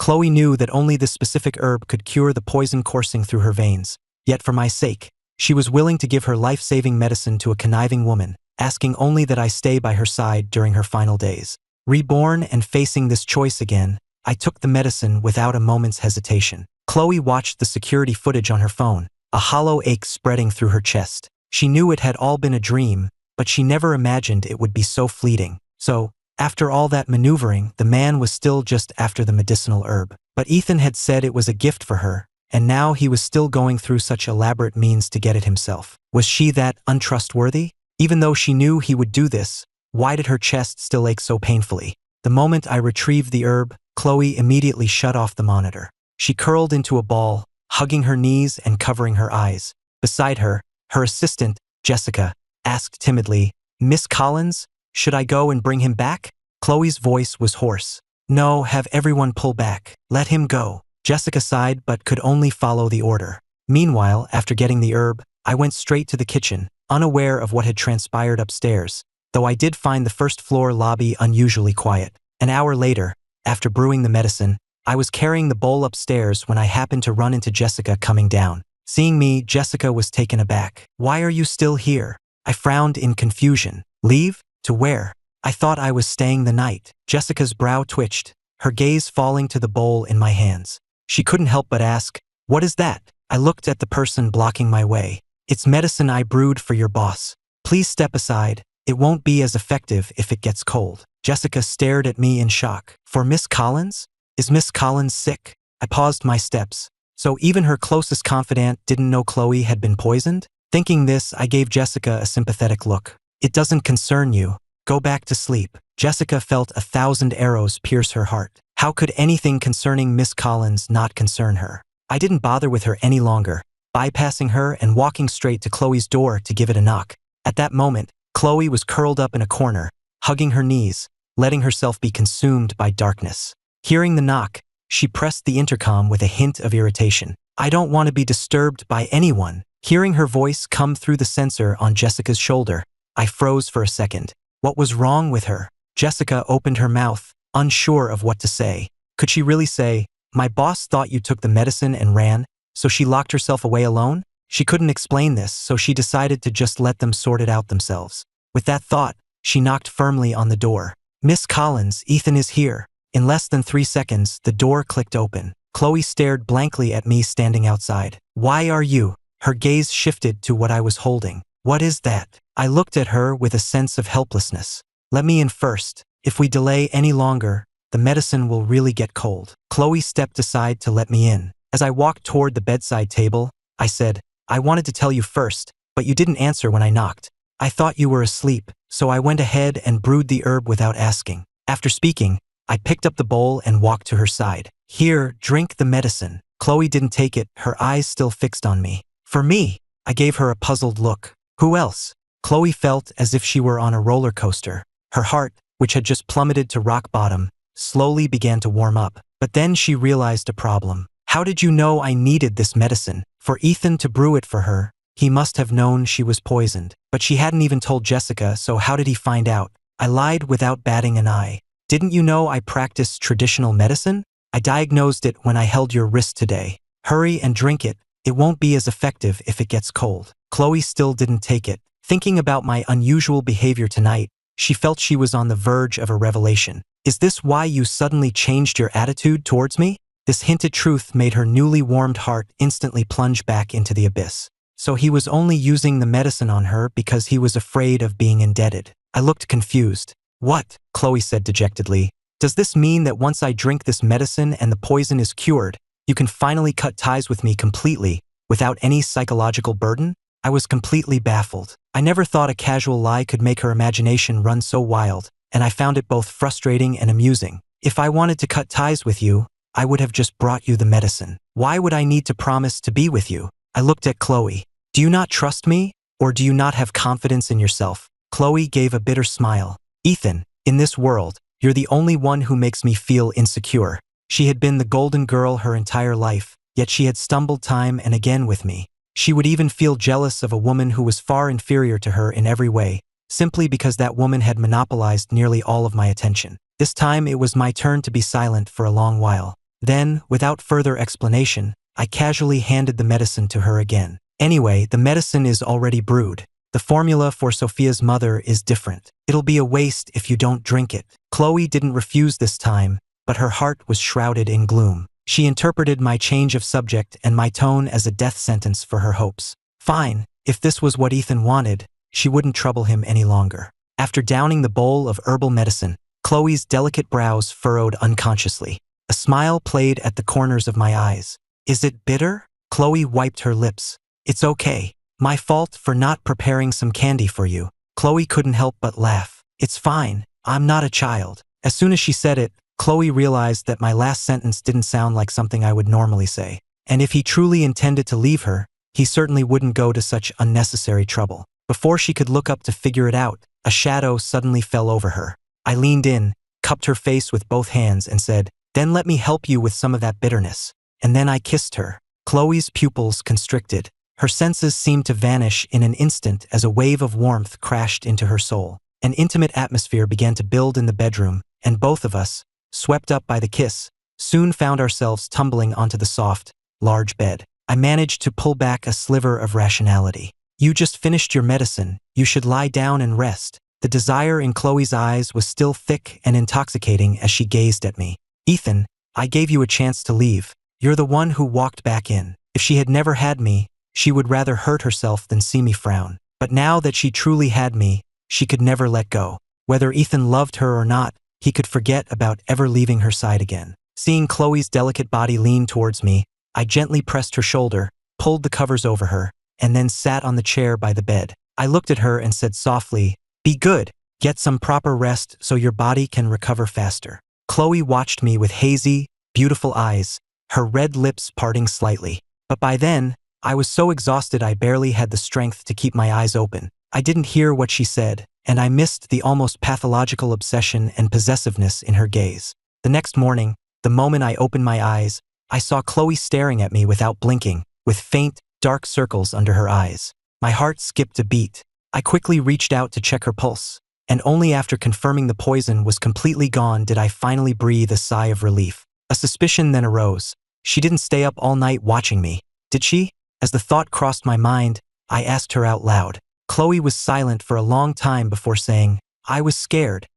Chloe knew that only this specific herb could cure the poison coursing through her veins. Yet for my sake, she was willing to give her life-saving medicine to a conniving woman, asking only that I stay by her side during her final days. Reborn and facing this choice again, I took the medicine without a moment's hesitation. Chloe watched the security footage on her phone, a hollow ache spreading through her chest. She knew it had all been a dream, but she never imagined it would be so fleeting. So, after all that maneuvering, the man was still just after the medicinal herb. But Ethan had said it was a gift for her, and now he was still going through such elaborate means to get it himself. Was she that untrustworthy? Even though she knew he would do this, why did her chest still ache so painfully? The moment I retrieved the herb, Chloe immediately shut off the monitor. She curled into a ball, hugging her knees and covering her eyes. Beside her, her assistant, Jessica, asked timidly, "Miss Collins, should I go and bring him back?" Chloe's voice was hoarse. "No, have everyone pull back. Let him go." Jessica sighed but could only follow the order. Meanwhile, after getting the herb, I went straight to the kitchen, unaware of what had transpired upstairs, though I did find the first-floor lobby unusually quiet. An hour later, after brewing the medicine, I was carrying the bowl upstairs when I happened to run into Jessica coming down. Seeing me, Jessica was taken aback. "Why are you still here?" I frowned in confusion. "Leave? To where? I thought I was staying the night." Jessica's brow twitched, her gaze falling to the bowl in my hands. She couldn't help but ask, "What is that?" I looked at the person blocking my way. "It's medicine I brewed for your boss. Please step aside. It won't be as effective if it gets cold." Jessica stared at me in shock. "For Miss Collins? Is Miss Collins sick?" I paused my steps. So even her closest confidant didn't know Chloe had been poisoned? Thinking this, I gave Jessica a sympathetic look. "It doesn't concern you. Go back to sleep." Jessica felt 1,000 arrows pierce her heart. How could anything concerning Miss Collins not concern her? I didn't bother with her any longer, bypassing her and walking straight to Chloe's door to give it a knock. At that moment, Chloe was curled up in a corner, hugging her knees, letting herself be consumed by darkness. Hearing the knock, she pressed the intercom with a hint of irritation. "I don't want to be disturbed by anyone." Hearing her voice come through the sensor on Jessica's shoulder, I froze for a second. What was wrong with her? Jessica opened her mouth, unsure of what to say. Could she really say, "My boss thought you took the medicine and ran, so she locked herself away alone"? She couldn't explain this, so she decided to just let them sort it out themselves. With that thought, she knocked firmly on the door. "Miss Collins, Ethan is here." In less than 3 seconds, the door clicked open. Chloe stared blankly at me standing outside. "Why are you?" Her gaze shifted to what I was holding. "What is that?" I looked at her with a sense of helplessness. "Let me in first. If we delay any longer, the medicine will really get cold." Chloe stepped aside to let me in. As I walked toward the bedside table, I said, "I wanted to tell you first, but you didn't answer when I knocked. I thought you were asleep, so I went ahead and brewed the herb without asking." After speaking, I picked up the bowl and walked to her side. "Here, drink the medicine." Chloe didn't take it, her eyes still fixed on me. "For me?" I gave her a puzzled look. "Who else?" Chloe felt as if she were on a roller coaster. Her heart, which had just plummeted to rock bottom, slowly began to warm up. But then she realized a problem. "How did you know I needed this medicine?" For Ethan to brew it for her, he must have known she was poisoned. But she hadn't even told Jessica, so how did he find out? I lied without batting an eye. "Didn't you know I practice traditional medicine? I diagnosed it when I held your wrist today. Hurry and drink it. It won't be as effective if it gets cold." Chloe still didn't take it. Thinking about my unusual behavior tonight, she felt she was on the verge of a revelation. "Is this why you suddenly changed your attitude towards me?" This hinted truth made her newly warmed heart instantly plunge back into the abyss. So he was only using the medicine on her because he was afraid of being indebted. I looked confused. "What?" Chloe said dejectedly. "Does this mean that once I drink this medicine and the poison is cured, you can finally cut ties with me completely, without any psychological burden?" I was completely baffled. I never thought a casual lie could make her imagination run so wild, and I found it both frustrating and amusing. "If I wanted to cut ties with you, I would have just brought you the medicine. Why would I need to promise to be with you?" I looked at Chloe. "Do you not trust me? Or do you not have confidence in yourself?" Chloe gave a bitter smile. "Ethan, in this world, you're the only one who makes me feel insecure." She had been the golden girl her entire life, yet she had stumbled time and again with me. She would even feel jealous of a woman who was far inferior to her in every way, simply because that woman had monopolized nearly all of my attention. This time it was my turn to be silent for a long while. Then, without further explanation, I casually handed the medicine to her again. Anyway, the medicine is already brewed. The formula for Sophia's mother is different. It'll be a waste if you don't drink it. Chloe didn't refuse this time, but her heart was shrouded in gloom. She interpreted my change of subject and my tone as a death sentence for her hopes. Fine, if this was what Ethan wanted, she wouldn't trouble him any longer. After downing the bowl of herbal medicine, Chloe's delicate brows furrowed unconsciously. A smile played at the corners of my eyes. Is it bitter? Chloe wiped her lips. It's okay. My fault for not preparing some candy for you. Chloe couldn't help but laugh. It's fine. I'm not a child. As soon as she said it, Chloe realized that my last sentence didn't sound like something I would normally say. And if he truly intended to leave her, he certainly wouldn't go to such unnecessary trouble. Before she could look up to figure it out, a shadow suddenly fell over her. I leaned in, cupped her face with both hands and said, "Then let me help you with some of that bitterness." And then I kissed her. Chloe's pupils constricted. Her senses seemed to vanish in an instant as a wave of warmth crashed into her soul. An intimate atmosphere began to build in the bedroom, and both of us, swept up by the kiss, soon found ourselves tumbling onto the soft, large bed. I managed to pull back a sliver of rationality. You just finished your medicine. You should lie down and rest. The desire in Chloe's eyes was still thick and intoxicating as she gazed at me. Ethan, I gave you a chance to leave. You're the one who walked back in. If she had never had me, she would rather hurt herself than see me frown. But now that she truly had me, she could never let go. Whether Ethan loved her or not, he could forget about ever leaving her side again. Seeing Chloe's delicate body lean towards me, I gently pressed her shoulder, pulled the covers over her, and then sat on the chair by the bed. I looked at her and said softly, "Be good. Get some proper rest so your body can recover faster." Chloe watched me with hazy, beautiful eyes, her red lips parting slightly. But by then, I was so exhausted I barely had the strength to keep my eyes open. I didn't hear what she said, and I missed the almost pathological obsession and possessiveness in her gaze. The next morning, the moment I opened my eyes, I saw Chloe staring at me without blinking, with faint, dark circles under her eyes. My heart skipped a beat. I quickly reached out to check her pulse, and only after confirming the poison was completely gone did I finally breathe a sigh of relief. A suspicion then arose. She didn't stay up all night watching me, did she? As the thought crossed my mind, I asked her out loud. Chloe was silent for a long time before saying, "I was scared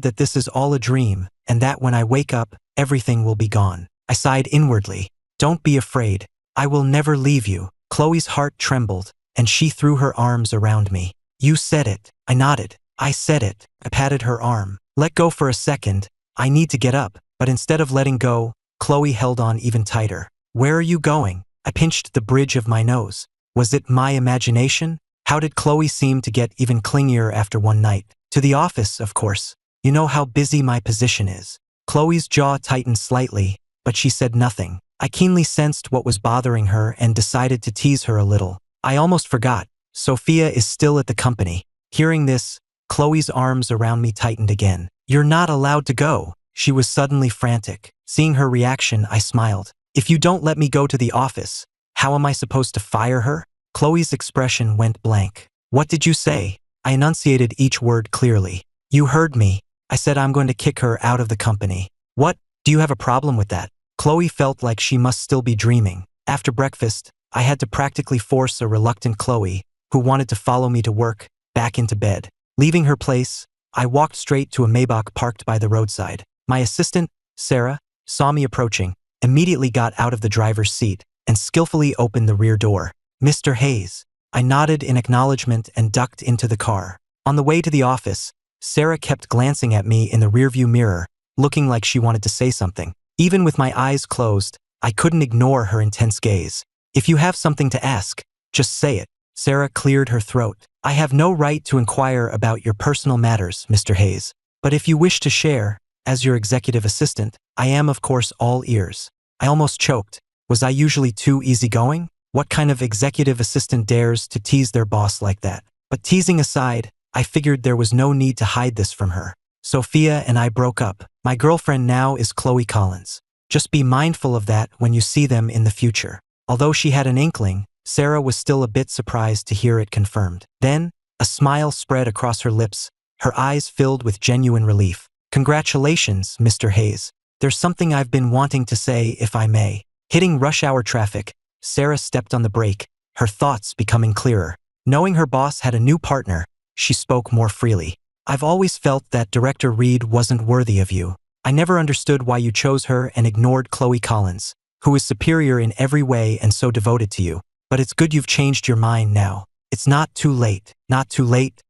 that this is all a dream, and that when I wake up, everything will be gone." I sighed inwardly. "Don't be afraid. I will never leave you." Chloe's heart trembled, and she threw her arms around me. "You said it." I nodded. "I said it." I patted her arm. "Let go for a second. I need to get up." But instead of letting go, Chloe held on even tighter. "Where are you going?" I pinched the bridge of my nose. Was it my imagination? How did Chloe seem to get even clingier after one night? "To the office, of course. You know how busy my position is." Chloe's jaw tightened slightly, but she said nothing. I keenly sensed what was bothering her and decided to tease her a little. "I almost forgot. Sophia is still at the company." Hearing this, Chloe's arms around me tightened again. "You're not allowed to go." She was suddenly frantic. Seeing her reaction, I smiled. "If you don't let me go to the office, how am I supposed to fire her?" Chloe's expression went blank. "What did you say?" I enunciated each word clearly. "You heard me. I said I'm going to kick her out of the company." "What? Do you have a problem with that?" Chloe felt like she must still be dreaming. After breakfast, I had to practically force a reluctant Chloe, who wanted to follow me to work, back into bed. Leaving her place, I walked straight to a Maybach parked by the roadside. My assistant, Sarah, saw me approaching, immediately got out of the driver's seat, and skillfully opened the rear door. "Mr. Hayes." I nodded in acknowledgement and ducked into the car. On the way to the office, Sarah kept glancing at me in the rearview mirror, looking like she wanted to say something. Even with my eyes closed, I couldn't ignore her intense gaze. "If you have something to ask, just say it." Sarah cleared her throat. "I have no right to inquire about your personal matters, Mr. Hayes. But if you wish to share, as your executive assistant, I am of course all ears." I almost choked. Was I usually too easygoing? What kind of executive assistant dares to tease their boss like that? But teasing aside, I figured there was no need to hide this from her. "Sophia and I broke up. My girlfriend now is Chloe Collins. Just be mindful of that when you see them in the future." Although she had an inkling, Sarah was still a bit surprised to hear it confirmed. Then, a smile spread across her lips, her eyes filled with genuine relief. "Congratulations, Mr. Hayes. There's something I've been wanting to say, if I may. Hitting rush hour traffic, Sarah stepped on the brake, her thoughts becoming clearer. Knowing her boss had a new partner, she spoke more freely. I've always felt that Director Reed wasn't worthy of you. I never understood why you chose her and ignored Chloe Collins, who is superior in every way and so devoted to you. But it's good you've changed your mind now. It's not too late,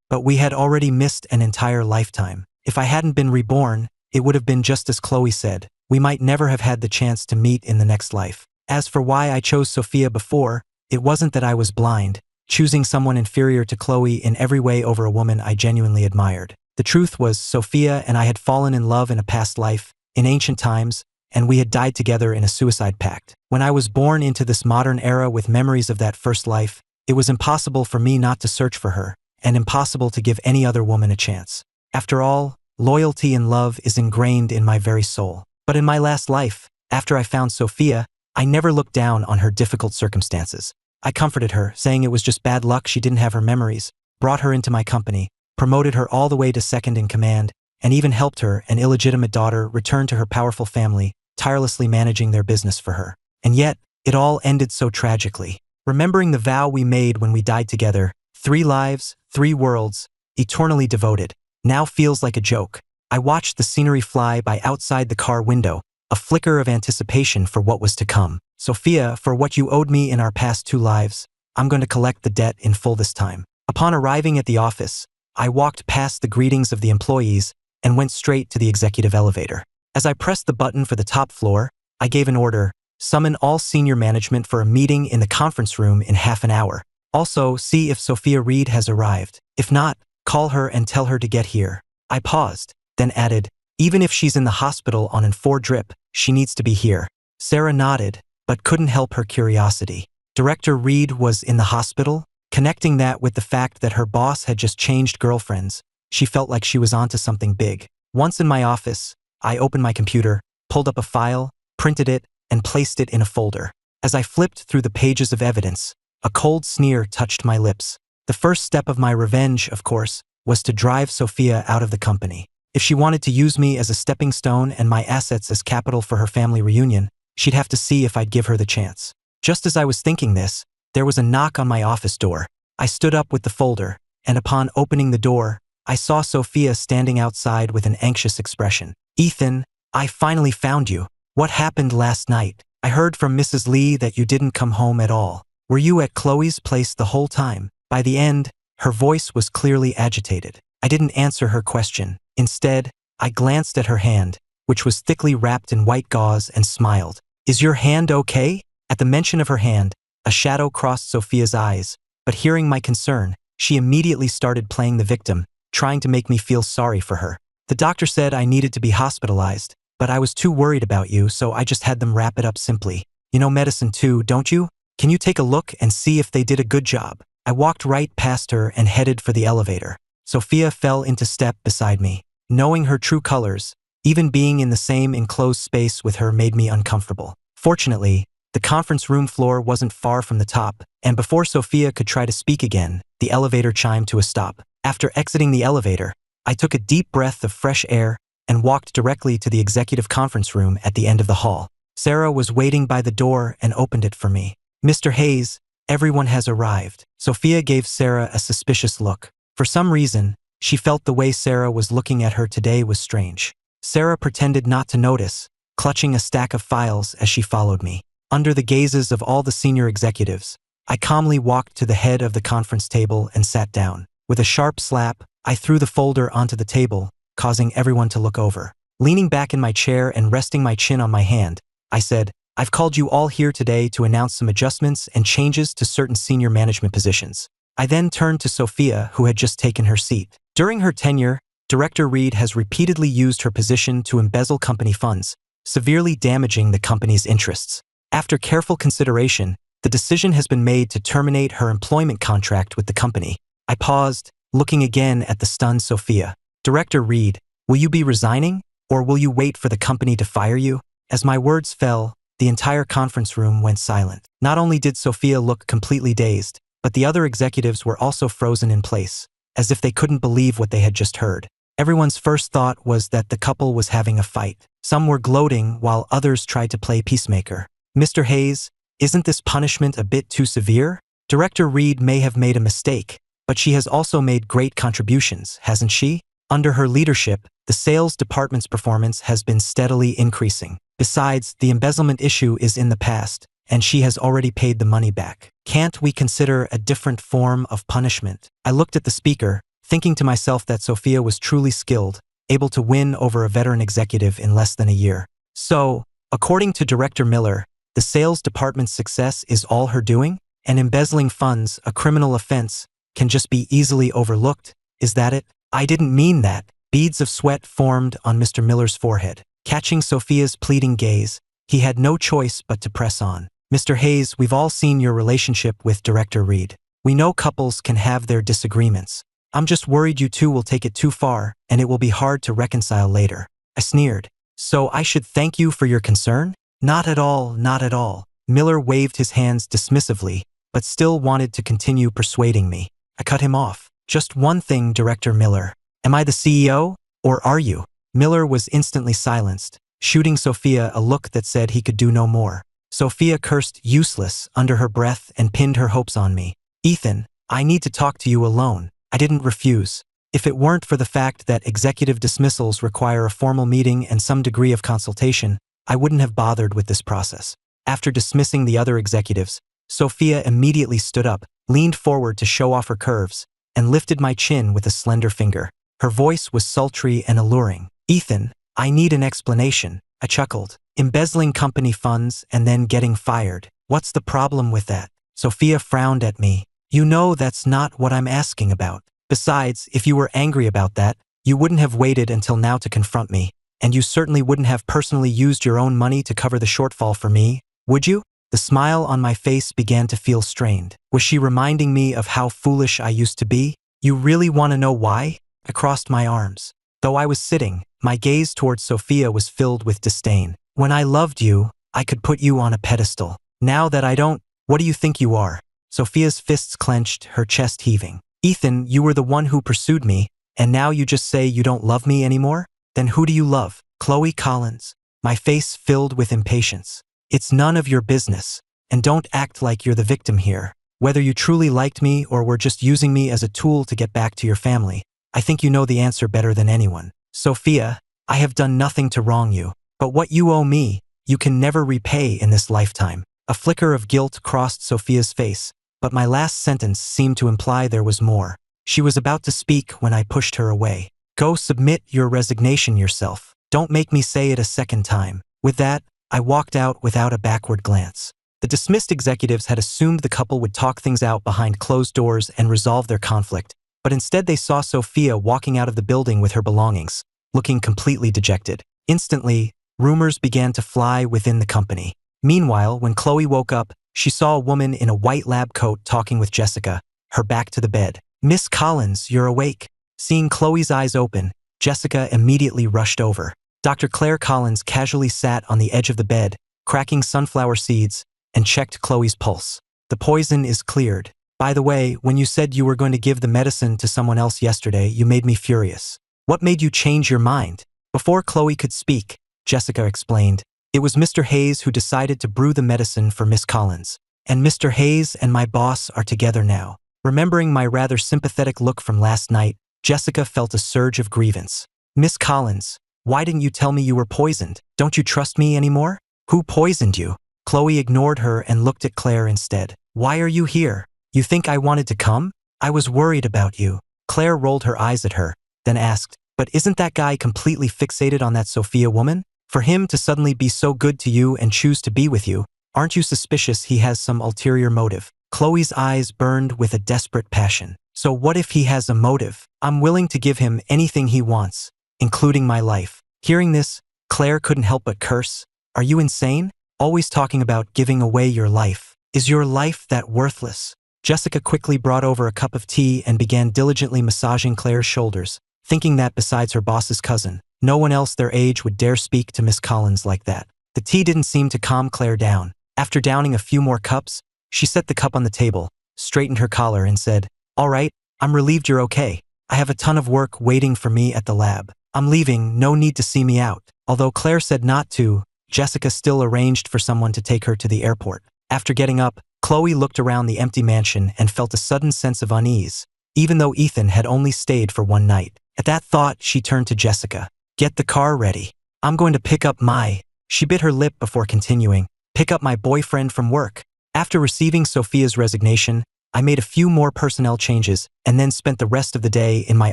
but we had already missed an entire lifetime. If I hadn't been reborn, it would have been just as Chloe said. We might never have had the chance to meet in the next life. As for why I chose Sophia before, it wasn't that I was blind, choosing someone inferior to Chloe in every way over a woman I genuinely admired. The truth was, Sophia and I had fallen in love in a past life, in ancient times, and we had died together in a suicide pact. When I was born into this modern era with memories of that first life, it was impossible for me not to search for her, and impossible to give any other woman a chance. After all, loyalty and love is ingrained in my very soul. But in my last life, after I found Sophia, I never looked down on her difficult circumstances. I comforted her, saying it was just bad luck she didn't have her memories, brought her into my company, promoted her all the way to second in command, and even helped her, an illegitimate daughter, return to her powerful family, tirelessly managing their business for her. And yet, it all ended so tragically. Remembering the vow we made when we died together, 3 lives, 3 worlds, eternally devoted, now feels like a joke. I watched the scenery fly by outside the car window, a flicker of anticipation for what was to come. Sophia, for what you owed me in our past 2 lives, I'm going to collect the debt in full this time. Upon arriving at the office, I walked past the greetings of the employees and went straight to the executive elevator. As I pressed the button for the top floor, I gave an order: summon all senior management for a meeting in the conference room in half an hour. Also, see if Sophia Reed has arrived. If not, call her and tell her to get here. I paused, then added, even if she's in the hospital on an 4 drip, she needs to be here. Sarah nodded, but couldn't help her curiosity. Director Reed was in the hospital? Connecting that with the fact that her boss had just changed girlfriends, she felt like she was onto something big. Once in my office, I opened my computer, pulled up a file, printed it, and placed it in a folder. As I flipped through the pages of evidence, a cold sneer touched my lips. The first step of my revenge, of course, was to drive Sophia out of the company. If she wanted to use me as a stepping stone and my assets as capital for her family reunion, she'd have to see if I'd give her the chance. Just as I was thinking this, there was a knock on my office door. I stood up with the folder, and upon opening the door, I saw Sophia standing outside with an anxious expression. Ethan, I finally found you. What happened last night? I heard from Mrs. Lee that you didn't come home at all. Were you at Chloe's place the whole time? By the end, her voice was clearly agitated. I didn't answer her question. Instead, I glanced at her hand, which was thickly wrapped in white gauze, and smiled. Is your hand okay? At the mention of her hand, a shadow crossed Sophia's eyes, but hearing my concern, she immediately started playing the victim, trying to make me feel sorry for her. The doctor said I needed to be hospitalized, but I was too worried about you, so I just had them wrap it up simply. You know medicine too, don't you? Can you take a look and see if they did a good job? I walked right past her and headed for the elevator. Sophia fell into step beside me. Knowing her true colors, even being in the same enclosed space with her made me uncomfortable. Fortunately, the conference room floor wasn't far from the top, and before Sophia could try to speak again, the elevator chimed to a stop. After exiting the elevator, I took a deep breath of fresh air and walked directly to the executive conference room at the end of the hall. Sarah was waiting by the door and opened it for me. Mr. Hayes, everyone has arrived. Sophia gave Sarah a suspicious look. For some reason, she felt the way Sarah was looking at her today was strange. Sarah pretended not to notice, clutching a stack of files as she followed me. Under the gazes of all the senior executives, I calmly walked to the head of the conference table and sat down. With a sharp slap, I threw the folder onto the table, causing everyone to look over. Leaning back in my chair and resting my chin on my hand, I said, I've called you all here today to announce some adjustments and changes to certain senior management positions. I then turned to Sophia, who had just taken her seat. During her tenure, Director Reed has repeatedly used her position to embezzle company funds, severely damaging the company's interests. After careful consideration, the decision has been made to terminate her employment contract with the company. I paused, looking again at the stunned Sophia. Director Reed, will you be resigning, or will you wait for the company to fire you? As my words fell, the entire conference room went silent. Not only did Sophia look completely dazed, but the other executives were also frozen in place, as if they couldn't believe what they had just heard. Everyone's first thought was that the couple was having a fight. Some were gloating while others tried to play peacemaker. Mr. Hayes, isn't this punishment a bit too severe? Director Reed may have made a mistake, but she has also made great contributions, hasn't she? Under her leadership, the sales department's performance has been steadily increasing. Besides, the embezzlement issue is in the past, and she has already paid the money back. Can't we consider a different form of punishment? I looked at the speaker, thinking to myself that Sophia was truly skilled, able to win over a veteran executive in less than a year. So, according to Director Miller, the sales department's success is all her doing? And embezzling funds, a criminal offense, can just be easily overlooked? Is that it? I didn't mean that. Beads of sweat formed on Mr. Miller's forehead. Catching Sophia's pleading gaze, he had no choice but to press on. Mr. Hayes, we've all seen your relationship with Director Reed. We know couples can have their disagreements. I'm just worried you two will take it too far, and it will be hard to reconcile later. I sneered. So I should thank you for your concern? Not at all, not at all. Miller waved his hands dismissively, but still wanted to continue persuading me. I cut him off. Just one thing, Director Miller. Am I the CEO, or are you? Miller was instantly silenced, shooting Sophia a look that said he could do no more. Sophia cursed useless under her breath and pinned her hopes on me. Ethan, I need to talk to you alone. I didn't refuse. If it weren't for the fact that executive dismissals require a formal meeting and some degree of consultation, I wouldn't have bothered with this process. After dismissing the other executives, Sophia immediately stood up, leaned forward to show off her curves, and lifted my chin with a slender finger. Her voice was sultry and alluring. Ethan, I need an explanation. I chuckled. Embezzling company funds and then getting fired. What's the problem with that? Sophia frowned at me. You know that's not what I'm asking about. Besides, if you were angry about that, you wouldn't have waited until now to confront me, and you certainly wouldn't have personally used your own money to cover the shortfall for me, would you? The smile on my face began to feel strained. Was she reminding me of how foolish I used to be? You really want to know why? I crossed my arms. Though I was sitting, my gaze towards Sophia was filled with disdain. When I loved you, I could put you on a pedestal. Now that I don't, what do you think you are? Sophia's fists clenched, her chest heaving. Ethan, you were the one who pursued me, and now you just say you don't love me anymore? Then who do you love? Chloe Collins. My face filled with impatience. It's none of your business, and don't act like you're the victim here. Whether you truly liked me or were just using me as a tool to get back to your family, I think you know the answer better than anyone. Sophia, I have done nothing to wrong you, but what you owe me, you can never repay in this lifetime. A flicker of guilt crossed Sophia's face, but my last sentence seemed to imply there was more. She was about to speak when I pushed her away. Go submit your resignation yourself. Don't make me say it a second time. With that, I walked out without a backward glance. The dismissed executives had assumed the couple would talk things out behind closed doors and resolve their conflict, but instead they saw Sophia walking out of the building with her belongings, looking completely dejected. Instantly, rumors began to fly within the company. Meanwhile, when Chloe woke up, she saw a woman in a white lab coat talking with Jessica, her back to the bed. Miss Collins, you're awake. Seeing Chloe's eyes open, Jessica immediately rushed over. Dr. Claire Collins casually sat on the edge of the bed, cracking sunflower seeds, and checked Chloe's pulse. The poison is cleared. By the way, when you said you were going to give the medicine to someone else yesterday, you made me furious. What made you change your mind? Before Chloe could speak, Jessica explained, it was Mr. Hayes who decided to brew the medicine for Miss Collins. And Mr. Hayes and my boss are together now. Remembering my rather sympathetic look from last night, Jessica felt a surge of grievance. Miss Collins, why didn't you tell me you were poisoned? Don't you trust me anymore? Who poisoned you? Chloe ignored her and looked at Claire instead. Why are you here? You think I wanted to come? I was worried about you. Claire rolled her eyes at her, then asked, but isn't that guy completely fixated on that Sophia woman? For him to suddenly be so good to you and choose to be with you, aren't you suspicious he has some ulterior motive? Chloe's eyes burned with a desperate passion. So what if he has a motive? I'm willing to give him anything he wants, including my life. Hearing this, Claire couldn't help but curse. Are you insane? Always talking about giving away your life. Is your life that worthless? Jessica quickly brought over a cup of tea and began diligently massaging Claire's shoulders, thinking that besides her boss's cousin, no one else their age would dare speak to Miss Collins like that. The tea didn't seem to calm Claire down. After downing a few more cups, she set the cup on the table, straightened her collar and said, all right, I'm relieved you're okay. I have a ton of work waiting for me at the lab. I'm leaving, no need to see me out. Although Claire said not to, Jessica still arranged for someone to take her to the airport. After getting up, Chloe looked around the empty mansion and felt a sudden sense of unease, even though Ethan had only stayed for one night. At that thought, she turned to Jessica. "Get the car ready. I'm going to pick up my—" She bit her lip before continuing, "pick up my boyfriend from work." After receiving Sophia's resignation, I made a few more personnel changes and then spent the rest of the day in my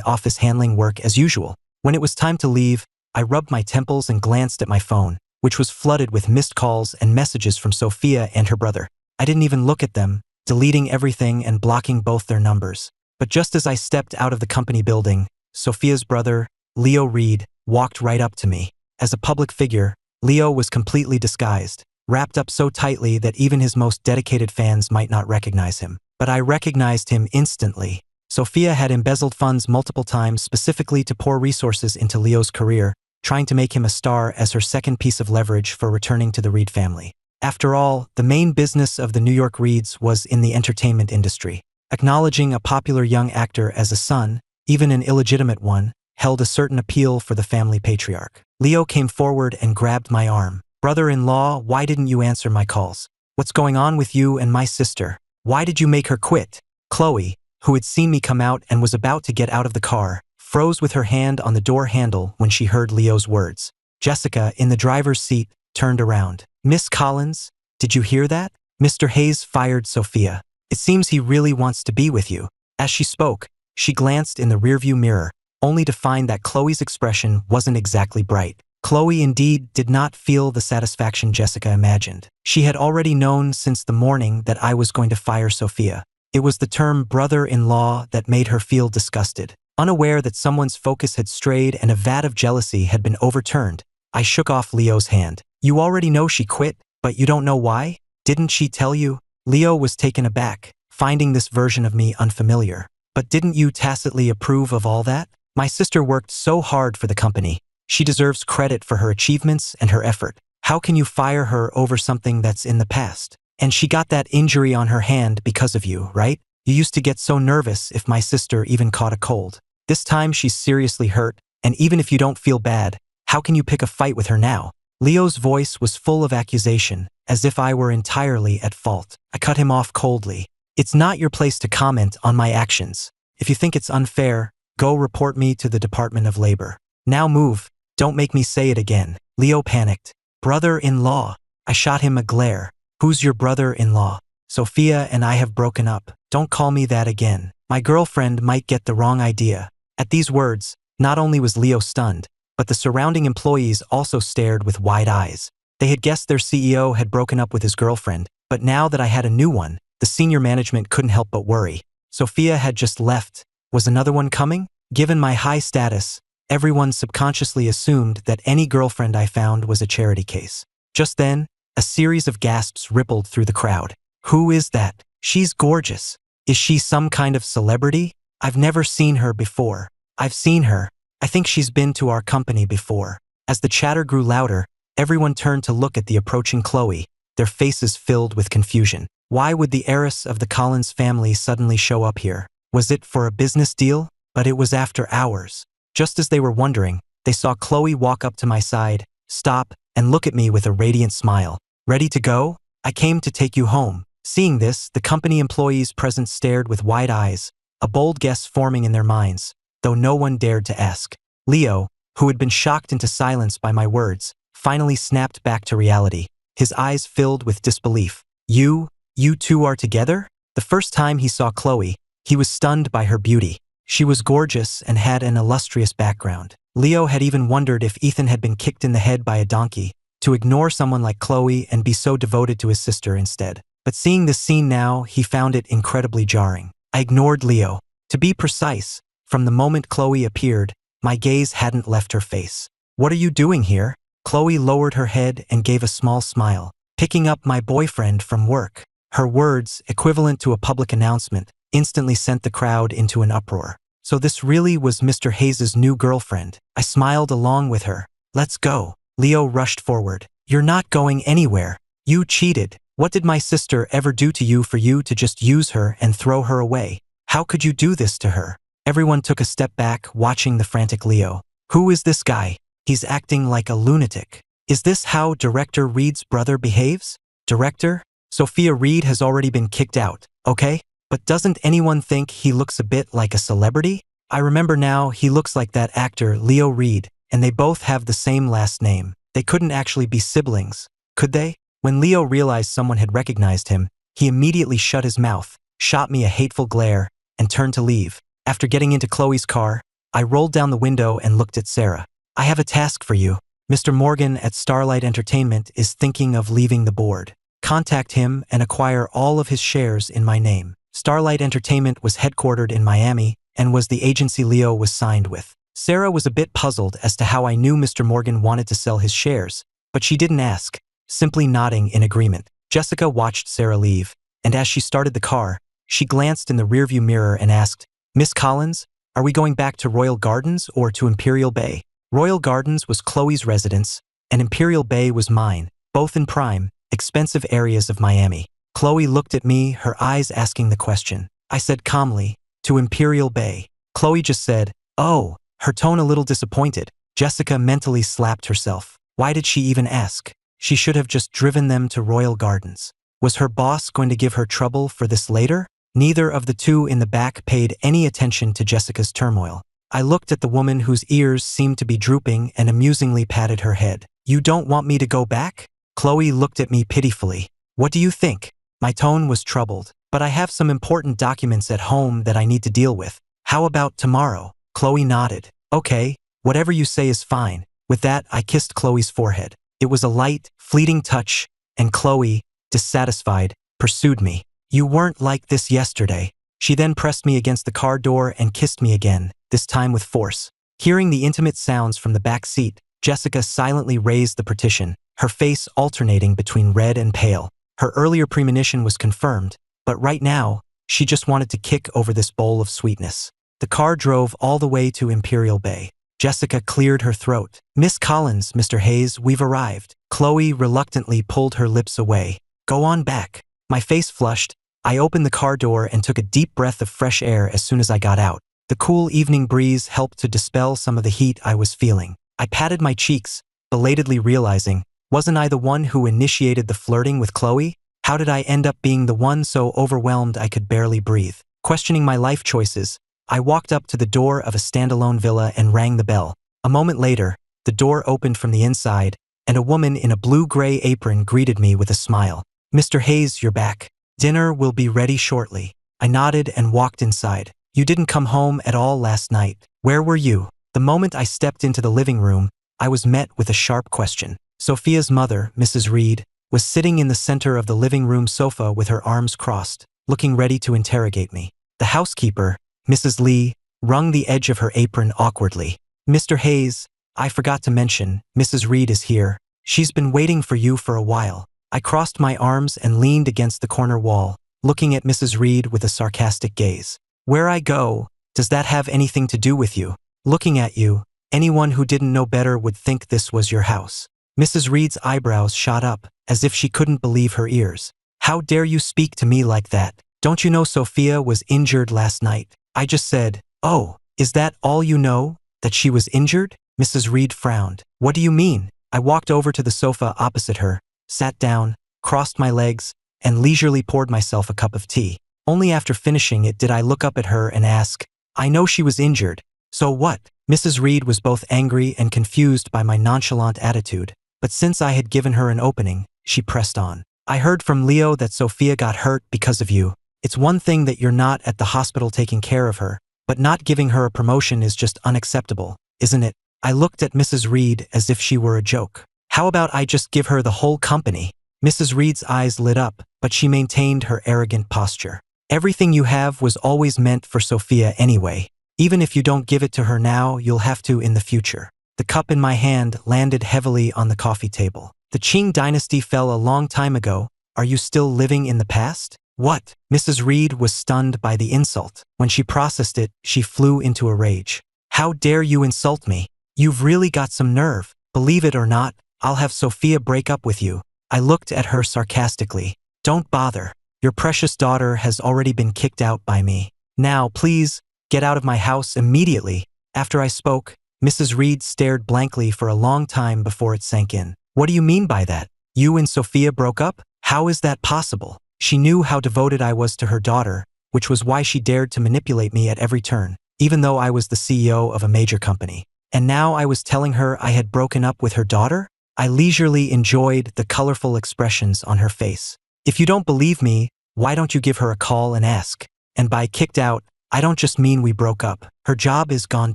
office handling work as usual. When it was time to leave, I rubbed my temples and glanced at my phone, which was flooded with missed calls and messages from Sophia and her brother. I didn't even look at them, deleting everything and blocking both their numbers. But just as I stepped out of the company building, Sophia's brother, Leo Reed, walked right up to me. As a public figure, Leo was completely disguised, wrapped up so tightly that even his most dedicated fans might not recognize him. But I recognized him instantly. Sophia had embezzled funds multiple times specifically to pour resources into Leo's career, trying to make him a star as her second piece of leverage for returning to the Reed family. After all, the main business of the New York Reeds was in the entertainment industry. Acknowledging a popular young actor as a son, even an illegitimate one, held a certain appeal for the family patriarch. Leo came forward and grabbed my arm. "Brother-in-law, why didn't you answer my calls? What's going on with you and my sister? Why did you make her quit?" Chloe, who had seen me come out and was about to get out of the car, froze with her hand on the door handle when she heard Leo's words. Jessica, in the driver's seat, turned around. "Miss Collins, did you hear that? Mr. Hayes fired Sophia. It seems he really wants to be with you." As she spoke, she glanced in the rearview mirror, only to find that Chloe's expression wasn't exactly bright. Chloe indeed did not feel the satisfaction Jessica imagined. She had already known since the morning that I was going to fire Sophia. It was the term brother-in-law that made her feel disgusted. Unaware that someone's focus had strayed and a vat of jealousy had been overturned, I shook off Leo's hand. "You already know she quit, but you don't know why? Didn't she tell you?" Leo was taken aback, finding this version of me unfamiliar. "But didn't you tacitly approve of all that? My sister worked so hard for the company. She deserves credit for her achievements and her effort. How can you fire her over something that's in the past? And she got that injury on her hand because of you, right? You used to get so nervous if my sister even caught a cold. This time she's seriously hurt, and even if you don't feel bad, how can you pick a fight with her now?" Leo's voice was full of accusation, as if I were entirely at fault. I cut him off coldly. "It's not your place to comment on my actions. If you think it's unfair, go report me to the Department of Labor. Now move. Don't make me say it again." Leo panicked. "Brother-in-law." I shot him a glare. "Who's your brother-in-law? Sophia and I have broken up. Don't call me that again. My girlfriend might get the wrong idea." At these words, not only was Leo stunned, but the surrounding employees also stared with wide eyes. They had guessed their CEO had broken up with his girlfriend, but now that I had a new one, the senior management couldn't help but worry. Sophia had just left. Was another one coming? Given my high status, everyone subconsciously assumed that any girlfriend I found was a charity case. Just then, a series of gasps rippled through the crowd. "Who is that? She's gorgeous. Is she some kind of celebrity? I've never seen her before. I've seen her. I think she's been to our company before." As the chatter grew louder, everyone turned to look at the approaching Chloe, their faces filled with confusion. Why would the heiress of the Collins family suddenly show up here? Was it for a business deal? But it was after hours. Just as they were wondering, they saw Chloe walk up to my side, stop, and look at me with a radiant smile. "Ready to go? I came to take you home." Seeing this, the company employees present stared with wide eyes, a bold guess forming in their minds, though no one dared to ask. Leo, who had been shocked into silence by my words, finally snapped back to reality, his eyes filled with disbelief. You two are together?" The first time he saw Chloe, he was stunned by her beauty. She was gorgeous and had an illustrious background. Leo had even wondered if Ethan had been kicked in the head by a donkey, to ignore someone like Chloe and be so devoted to his sister instead. But seeing this scene now, he found it incredibly jarring. I ignored Leo. To be precise, from the moment Chloe appeared, my gaze hadn't left her face. "What are you doing here?" Chloe lowered her head and gave a small smile. "Picking up my boyfriend from work." Her words, equivalent to a public announcement, instantly sent the crowd into an uproar. So this really was Mr. Hayes' new girlfriend. I smiled along with her. "Let's go." Leo rushed forward. "You're not going anywhere. You cheated. What did my sister ever do to you for you to just use her and throw her away? How could you do this to her?" Everyone took a step back, watching the frantic Leo. "Who is this guy? He's acting like a lunatic. Is this how Director Reed's brother behaves? Director? Sophia Reed has already been kicked out, okay? But doesn't anyone think he looks a bit like a celebrity? I remember now, he looks like that actor Leo Reed, and they both have the same last name. They couldn't actually be siblings, could they? When Leo realized someone had recognized him, he immediately shut his mouth, shot me a hateful glare, and turned to leave. After getting into Chloe's car, I rolled down the window and looked at Sarah. I have a task for you. Mr. Morgan at Starlight Entertainment is thinking of leaving the board. Contact him and acquire all of his shares in my name. Starlight Entertainment was headquartered in Miami and was the agency Leo was signed with. Sarah was a bit puzzled as to how I knew Mr. Morgan wanted to sell his shares, but she didn't ask, simply nodding in agreement. Jessica watched Sarah leave, and as she started the car, she glanced in the rearview mirror and asked, Miss Collins, are we going back to Royal Gardens or to Imperial Bay? Royal Gardens was Chloe's residence, and Imperial Bay was mine, both in prime, expensive areas of Miami. Chloe looked at me, her eyes asking the question. I said calmly, to Imperial Bay. Chloe just said, oh, her tone a little disappointed. Jessica mentally slapped herself. Why did she even ask? She should have just driven them to Royal Gardens. Was her boss going to give her trouble for this later? Neither of the two in the back paid any attention to Jessica's turmoil. I looked at the woman whose ears seemed to be drooping and amusingly patted her head. You don't want me to go back? Chloe looked at me pitifully. What do you think? My tone was troubled, but I have some important documents at home that I need to deal with. How about tomorrow? Chloe nodded. Okay, whatever you say is fine. With that, I kissed Chloe's forehead. It was a light, fleeting touch, and Chloe, dissatisfied, pursued me. You weren't like this yesterday. She then pressed me against the car door and kissed me again, this time with force. Hearing the intimate sounds from the back seat, Jessica silently raised the partition, her face alternating between red and pale. Her earlier premonition was confirmed, but right now, she just wanted to kick over this bowl of sweetness. The car drove all the way to Imperial Bay. Jessica cleared her throat. Miss Collins, Mr. Hayes, we've arrived. Chloe reluctantly pulled her lips away. Go on back. My face flushed. I opened the car door and took a deep breath of fresh air as soon as I got out. The cool evening breeze helped to dispel some of the heat I was feeling. I patted my cheeks, belatedly realizing, wasn't I the one who initiated the flirting with Chloe? How did I end up being the one so overwhelmed I could barely breathe? Questioning my life choices, I walked up to the door of a standalone villa and rang the bell. A moment later, the door opened from the inside, and a woman in a blue-gray apron greeted me with a smile. Mr. Hayes, you're back. Dinner will be ready shortly. I nodded and walked inside. You didn't come home at all last night. Where were you? The moment I stepped into the living room, I was met with a sharp question. Sophia's mother, Mrs. Reed, was sitting in the center of the living room sofa with her arms crossed, looking ready to interrogate me. The housekeeper, Mrs. Lee, wrung the edge of her apron awkwardly. Mr. Hayes, I forgot to mention, Mrs. Reed is here. She's been waiting for you for a while. I crossed my arms and leaned against the corner wall, looking at Mrs. Reed with a sarcastic gaze. Where I go, does that have anything to do with you? Looking at you, anyone who didn't know better would think this was your house. Mrs. Reed's eyebrows shot up, as if she couldn't believe her ears. How dare you speak to me like that? Don't you know Sophia was injured last night? I just said, oh, is that all you know? That she was injured? Mrs. Reed frowned. What do you mean? I walked over to the sofa opposite her, sat down, crossed my legs, and leisurely poured myself a cup of tea. Only after finishing it did I look up at her and ask, I know she was injured. So what? Mrs. Reed was both angry and confused by my nonchalant attitude, but since I had given her an opening, she pressed on. I heard from Leo that Sophia got hurt because of you. It's one thing that you're not at the hospital taking care of her, but not giving her a promotion is just unacceptable, isn't it? I looked at Mrs. Reed as if she were a joke. How about I just give her the whole company? Mrs. Reed's eyes lit up, but she maintained her arrogant posture. Everything you have was always meant for Sophia anyway. Even if you don't give it to her now, you'll have to in the future. The cup in my hand landed heavily on the coffee table. The Qing dynasty fell a long time ago. Are you still living in the past? What? Mrs. Reed was stunned by the insult. When she processed it, she flew into a rage. How dare you insult me? You've really got some nerve. Believe it or not, I'll have Sophia break up with you. I looked at her sarcastically. Don't bother. Your precious daughter has already been kicked out by me. Now, please, get out of my house immediately. After I spoke, Mrs. Reed stared blankly for a long time before it sank in. What do you mean by that? You and Sophia broke up? How is that possible? She knew how devoted I was to her daughter, which was why she dared to manipulate me at every turn, even though I was the CEO of a major company. And now I was telling her I had broken up with her daughter? I leisurely enjoyed the colorful expressions on her face. If you don't believe me, why don't you give her a call and ask? And by kicked out, I don't just mean we broke up. Her job is gone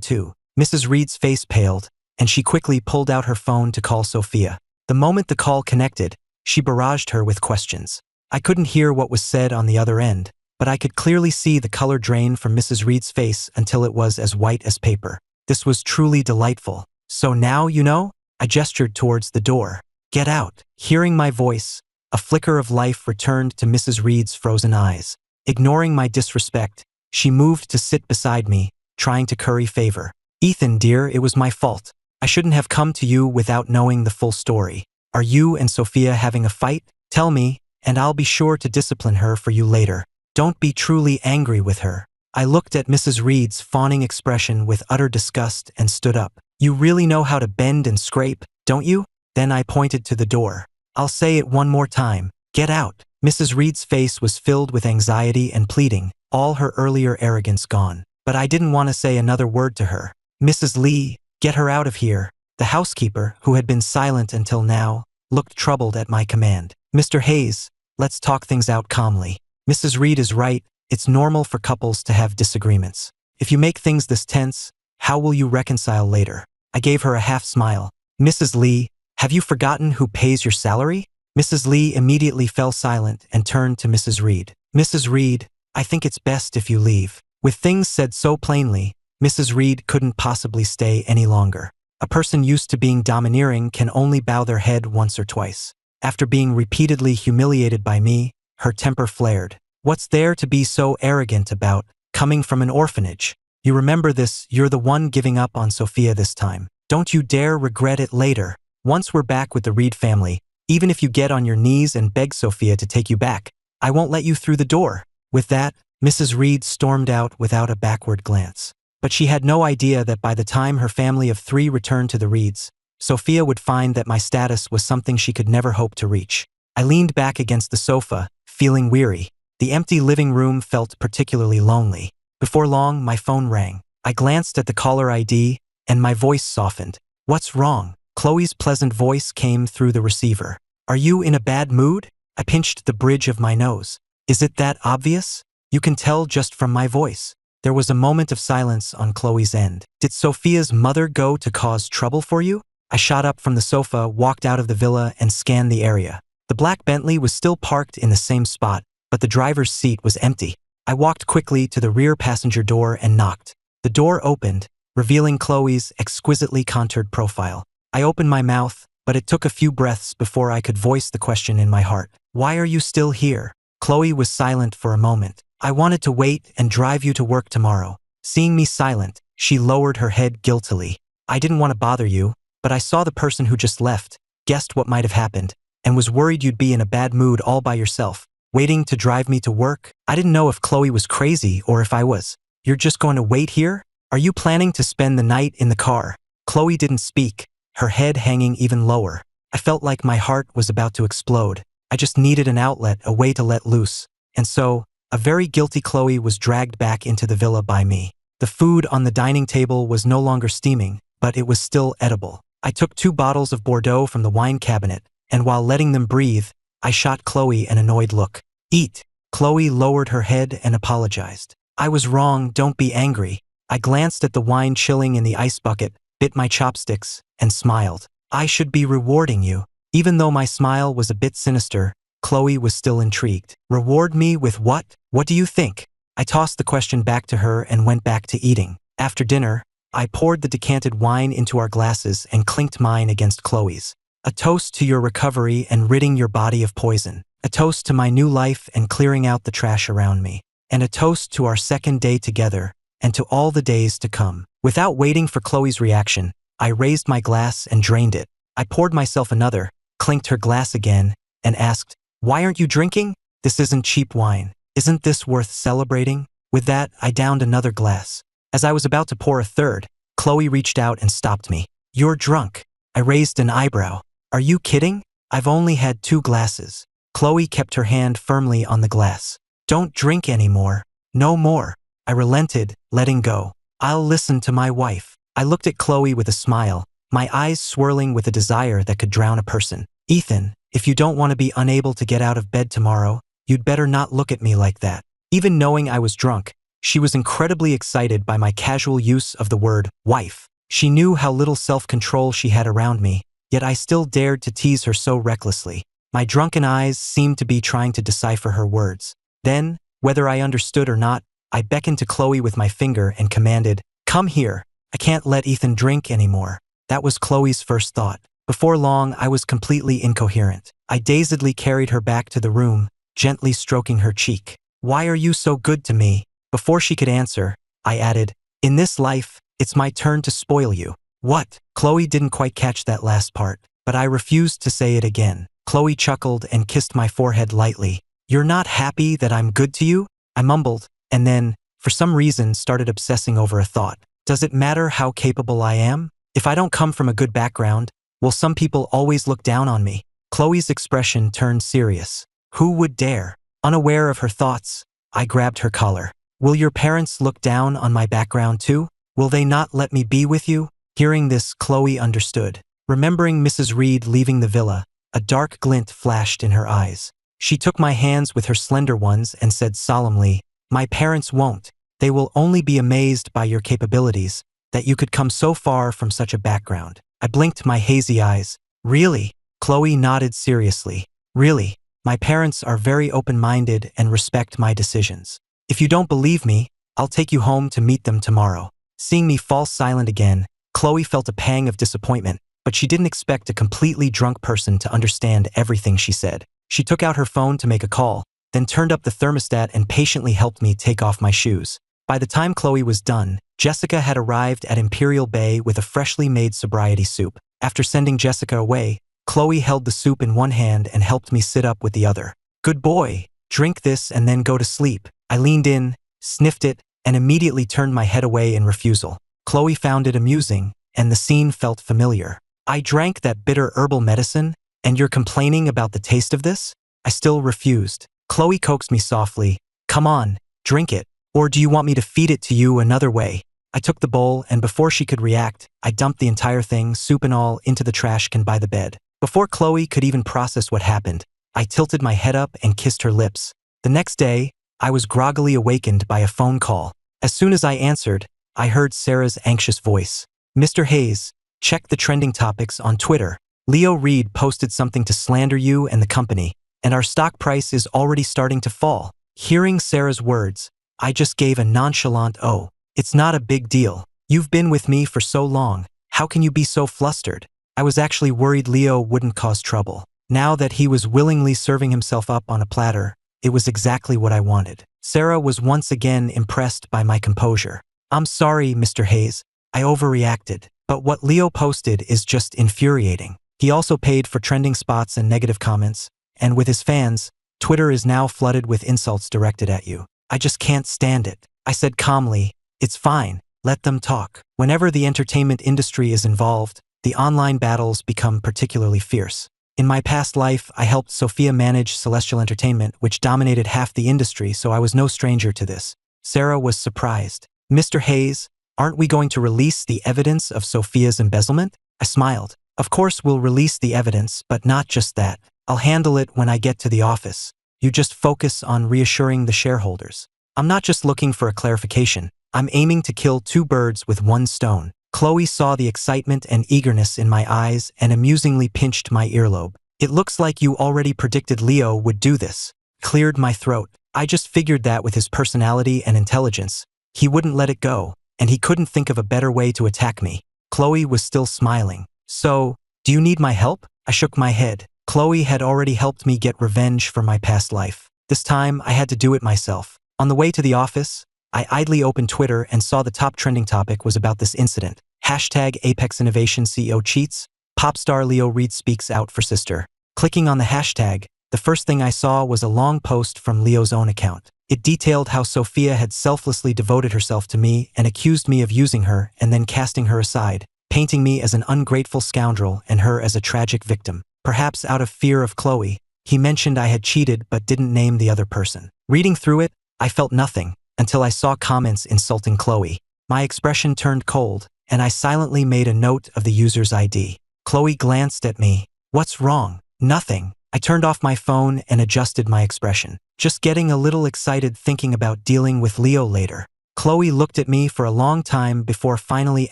too. Mrs. Reed's face paled, and she quickly pulled out her phone to call Sophia. The moment the call connected, she barraged her with questions. I couldn't hear what was said on the other end, but I could clearly see the color drain from Mrs. Reed's face until it was as white as paper. This was truly delightful. So now you know? I gestured towards the door. Get out. Hearing my voice, a flicker of life returned to Mrs. Reed's frozen eyes. Ignoring my disrespect, she moved to sit beside me, trying to curry favor. Ethan, dear, it was my fault. I shouldn't have come to you without knowing the full story. Are you and Sophia having a fight? Tell me, and I'll be sure to discipline her for you later. Don't be truly angry with her. I looked at Mrs. Reed's fawning expression with utter disgust and stood up. You really know how to bend and scrape, don't you? Then I pointed to the door. I'll say it one more time. Get out. Mrs. Reed's face was filled with anxiety and pleading, all her earlier arrogance gone. But I didn't want to say another word to her. Mrs. Lee, get her out of here. The housekeeper, who had been silent until now, looked troubled at my command. Mr. Hayes, let's talk things out calmly. Mrs. Reed is right. It's normal for couples to have disagreements. If you make things this tense, how will you reconcile later? I gave her a half smile. Mrs. Lee, have you forgotten who pays your salary? Mrs. Lee immediately fell silent and turned to Mrs. Reed. Mrs. Reed, I think it's best if you leave. With things said so plainly, Mrs. Reed couldn't possibly stay any longer. A person used to being domineering can only bow their head once or twice. After being repeatedly humiliated by me, her temper flared. What's there to be so arrogant about, coming from an orphanage? You remember this, you're the one giving up on Sophia this time. Don't you dare regret it later. Once we're back with the Reed family, even if you get on your knees and beg Sophia to take you back, I won't let you through the door. With that, Mrs. Reed stormed out without a backward glance. But she had no idea that by the time her family of 3 returned to the Reeds, Sophia would find that my status was something she could never hope to reach. I leaned back against the sofa, feeling weary. The empty living room felt particularly lonely. Before long, my phone rang. I glanced at the caller ID, and my voice softened. What's wrong? Chloe's pleasant voice came through the receiver. Are you in a bad mood? I pinched the bridge of my nose. Is it that obvious? You can tell just from my voice. There was a moment of silence on Chloe's end. Did Sophia's mother go to cause trouble for you? I shot up from the sofa, walked out of the villa, and scanned the area. The black Bentley was still parked in the same spot, but the driver's seat was empty. I walked quickly to the rear passenger door and knocked. The door opened, revealing Chloe's exquisitely contoured profile. I opened my mouth, but it took a few breaths before I could voice the question in my heart. Why are you still here? Chloe was silent for a moment. I wanted to wait and drive you to work tomorrow. Seeing me silent, she lowered her head guiltily. I didn't want to bother you, but I saw the person who just left, guessed what might have happened, and was worried you'd be in a bad mood all by yourself, waiting to drive me to work. I didn't know if Chloe was crazy or if I was. You're just going to wait here? Are you planning to spend the night in the car? Chloe didn't speak, her head hanging even lower. I felt like my heart was about to explode. I just needed an outlet, a way to let loose. And so, a very guilty Chloe was dragged back into the villa by me. The food on the dining table was no longer steaming, but it was still edible. I took 2 bottles of Bordeaux from the wine cabinet, and while letting them breathe, I shot Chloe an annoyed look. Eat. Chloe lowered her head and apologized. I was wrong, don't be angry. I glanced at the wine chilling in the ice bucket, bit my chopsticks, and smiled. I should be rewarding you. Even though my smile was a bit sinister, Chloe was still intrigued. Reward me with what? What do you think? I tossed the question back to her and went back to eating. After dinner, I poured the decanted wine into our glasses and clinked mine against Chloe's. A toast to your recovery and ridding your body of poison. A toast to my new life and clearing out the trash around me. And a toast to our second day together and to all the days to come. Without waiting for Chloe's reaction, I raised my glass and drained it. I poured myself another, clinked her glass again, and asked, "Why aren't you drinking? This isn't cheap wine. Isn't this worth celebrating?" With that, I downed another glass. As I was about to pour a third, Chloe reached out and stopped me. You're drunk. I raised an eyebrow. Are you kidding? I've only had 2 glasses. Chloe kept her hand firmly on the glass. Don't drink anymore. No more. I relented, letting go. I'll listen to my wife. I looked at Chloe with a smile, my eyes swirling with a desire that could drown a person. Ethan, if you don't want to be unable to get out of bed tomorrow, you'd better not look at me like that. Even knowing I was drunk, she was incredibly excited by my casual use of the word wife. She knew how little self-control she had around me, yet I still dared to tease her so recklessly. My drunken eyes seemed to be trying to decipher her words. Then, whether I understood or not, I beckoned to Chloe with my finger and commanded, "Come here. I can't let Ethan drink anymore." That was Chloe's first thought. Before long, I was completely incoherent. I dazedly carried her back to the room, gently stroking her cheek. "Why are you so good to me?" Before she could answer, I added, "In this life, it's my turn to spoil you." "What?" Chloe didn't quite catch that last part, but I refused to say it again. Chloe chuckled and kissed my forehead lightly. "You're not happy that I'm good to you?" I mumbled, and then, for some reason, started obsessing over a thought. Does it matter how capable I am? If I don't come from a good background, will some people always look down on me? Chloe's expression turned serious. Who would dare? Unaware of her thoughts, I grabbed her collar. "Will your parents look down on my background too? Will they not let me be with you?" Hearing this, Chloe understood. Remembering Mrs. Reed leaving the villa, a dark glint flashed in her eyes. She took my hands with her slender ones and said solemnly, "My parents won't. They will only be amazed by your capabilities, that you could come so far from such a background." I blinked my hazy eyes. "Really?" Chloe nodded seriously. "Really. My parents are very open-minded and respect my decisions. If you don't believe me, I'll take you home to meet them tomorrow." Seeing me fall silent again, Chloe felt a pang of disappointment, but she didn't expect a completely drunk person to understand everything she said. She took out her phone to make a call, then turned up the thermostat and patiently helped me take off my shoes. By the time Chloe was done, Jessica had arrived at Imperial Bay with a freshly made sobriety soup. After sending Jessica away, Chloe held the soup in one hand and helped me sit up with the other. "Good boy. Drink this and then go to sleep." I leaned in, sniffed it, and immediately turned my head away in refusal. Chloe found it amusing, and the scene felt familiar. "I drank that bitter herbal medicine, and you're complaining about the taste of this?" I still refused. Chloe coaxed me softly. "Come on, drink it. Or do you want me to feed it to you another way?" I took the bowl, and before she could react, I dumped the entire thing, soup and all, into the trash can by the bed. Before Chloe could even process what happened, I tilted my head up and kissed her lips. The next day, I was groggily awakened by a phone call. As soon as I answered, I heard Sarah's anxious voice. "Mr. Hayes, check the trending topics on Twitter. Leo Reed posted something to slander you and the company, and our stock price is already starting to fall." Hearing Sarah's words, I just gave a nonchalant "Oh, it's not a big deal. You've been with me for so long. How can you be so flustered?" I was actually worried Leo wouldn't cause trouble. Now that he was willingly serving himself up on a platter, it was exactly what I wanted. Sarah was once again impressed by my composure. "I'm sorry, Mr. Hayes. I overreacted. But what Leo posted is just infuriating. He also paid for trending spots and negative comments, and with his fans, Twitter is now flooded with insults directed at you. I just can't stand it." I said calmly, "It's fine. Let them talk." Whenever the entertainment industry is involved, the online battles become particularly fierce. In my past life, I helped Sophia manage Celestial Entertainment, which dominated half the industry, so I was no stranger to this. Sarah was surprised. "Mr. Hayes, aren't we going to release the evidence of Sophia's embezzlement?" I smiled. "Of course we'll release the evidence, but not just that. I'll handle it when I get to the office. You just focus on reassuring the shareholders. I'm not just looking for a clarification. I'm aiming to kill 2 birds with 1 stone." Chloe saw the excitement and eagerness in my eyes and amusingly pinched my earlobe. "It looks like you already predicted Leo would do this." Cleared my throat. "I just figured that with his personality and intelligence, he wouldn't let it go, and he couldn't think of a better way to attack me." Chloe was still smiling. "So, do you need my help?" I shook my head. Chloe had already helped me get revenge for my past life. This time, I had to do it myself. On the way to the office, I idly opened Twitter and saw the top trending topic was about this incident. Hashtag Apex Innovation CEO cheats. Pop star Leo Reed speaks out for sister. Clicking on the hashtag, the first thing I saw was a long post from Leo's own account. It detailed how Sophia had selflessly devoted herself to me and accused me of using her and then casting her aside, painting me as an ungrateful scoundrel and her as a tragic victim. Perhaps out of fear of Chloe, he mentioned I had cheated but didn't name the other person. Reading through it, I felt nothing until I saw comments insulting Chloe. My expression turned cold, and I silently made a note of the user's ID. Chloe glanced at me. "What's wrong?" "Nothing." I turned off my phone and adjusted my expression, just getting a little excited thinking about dealing with Leo later. Chloe looked at me for a long time before finally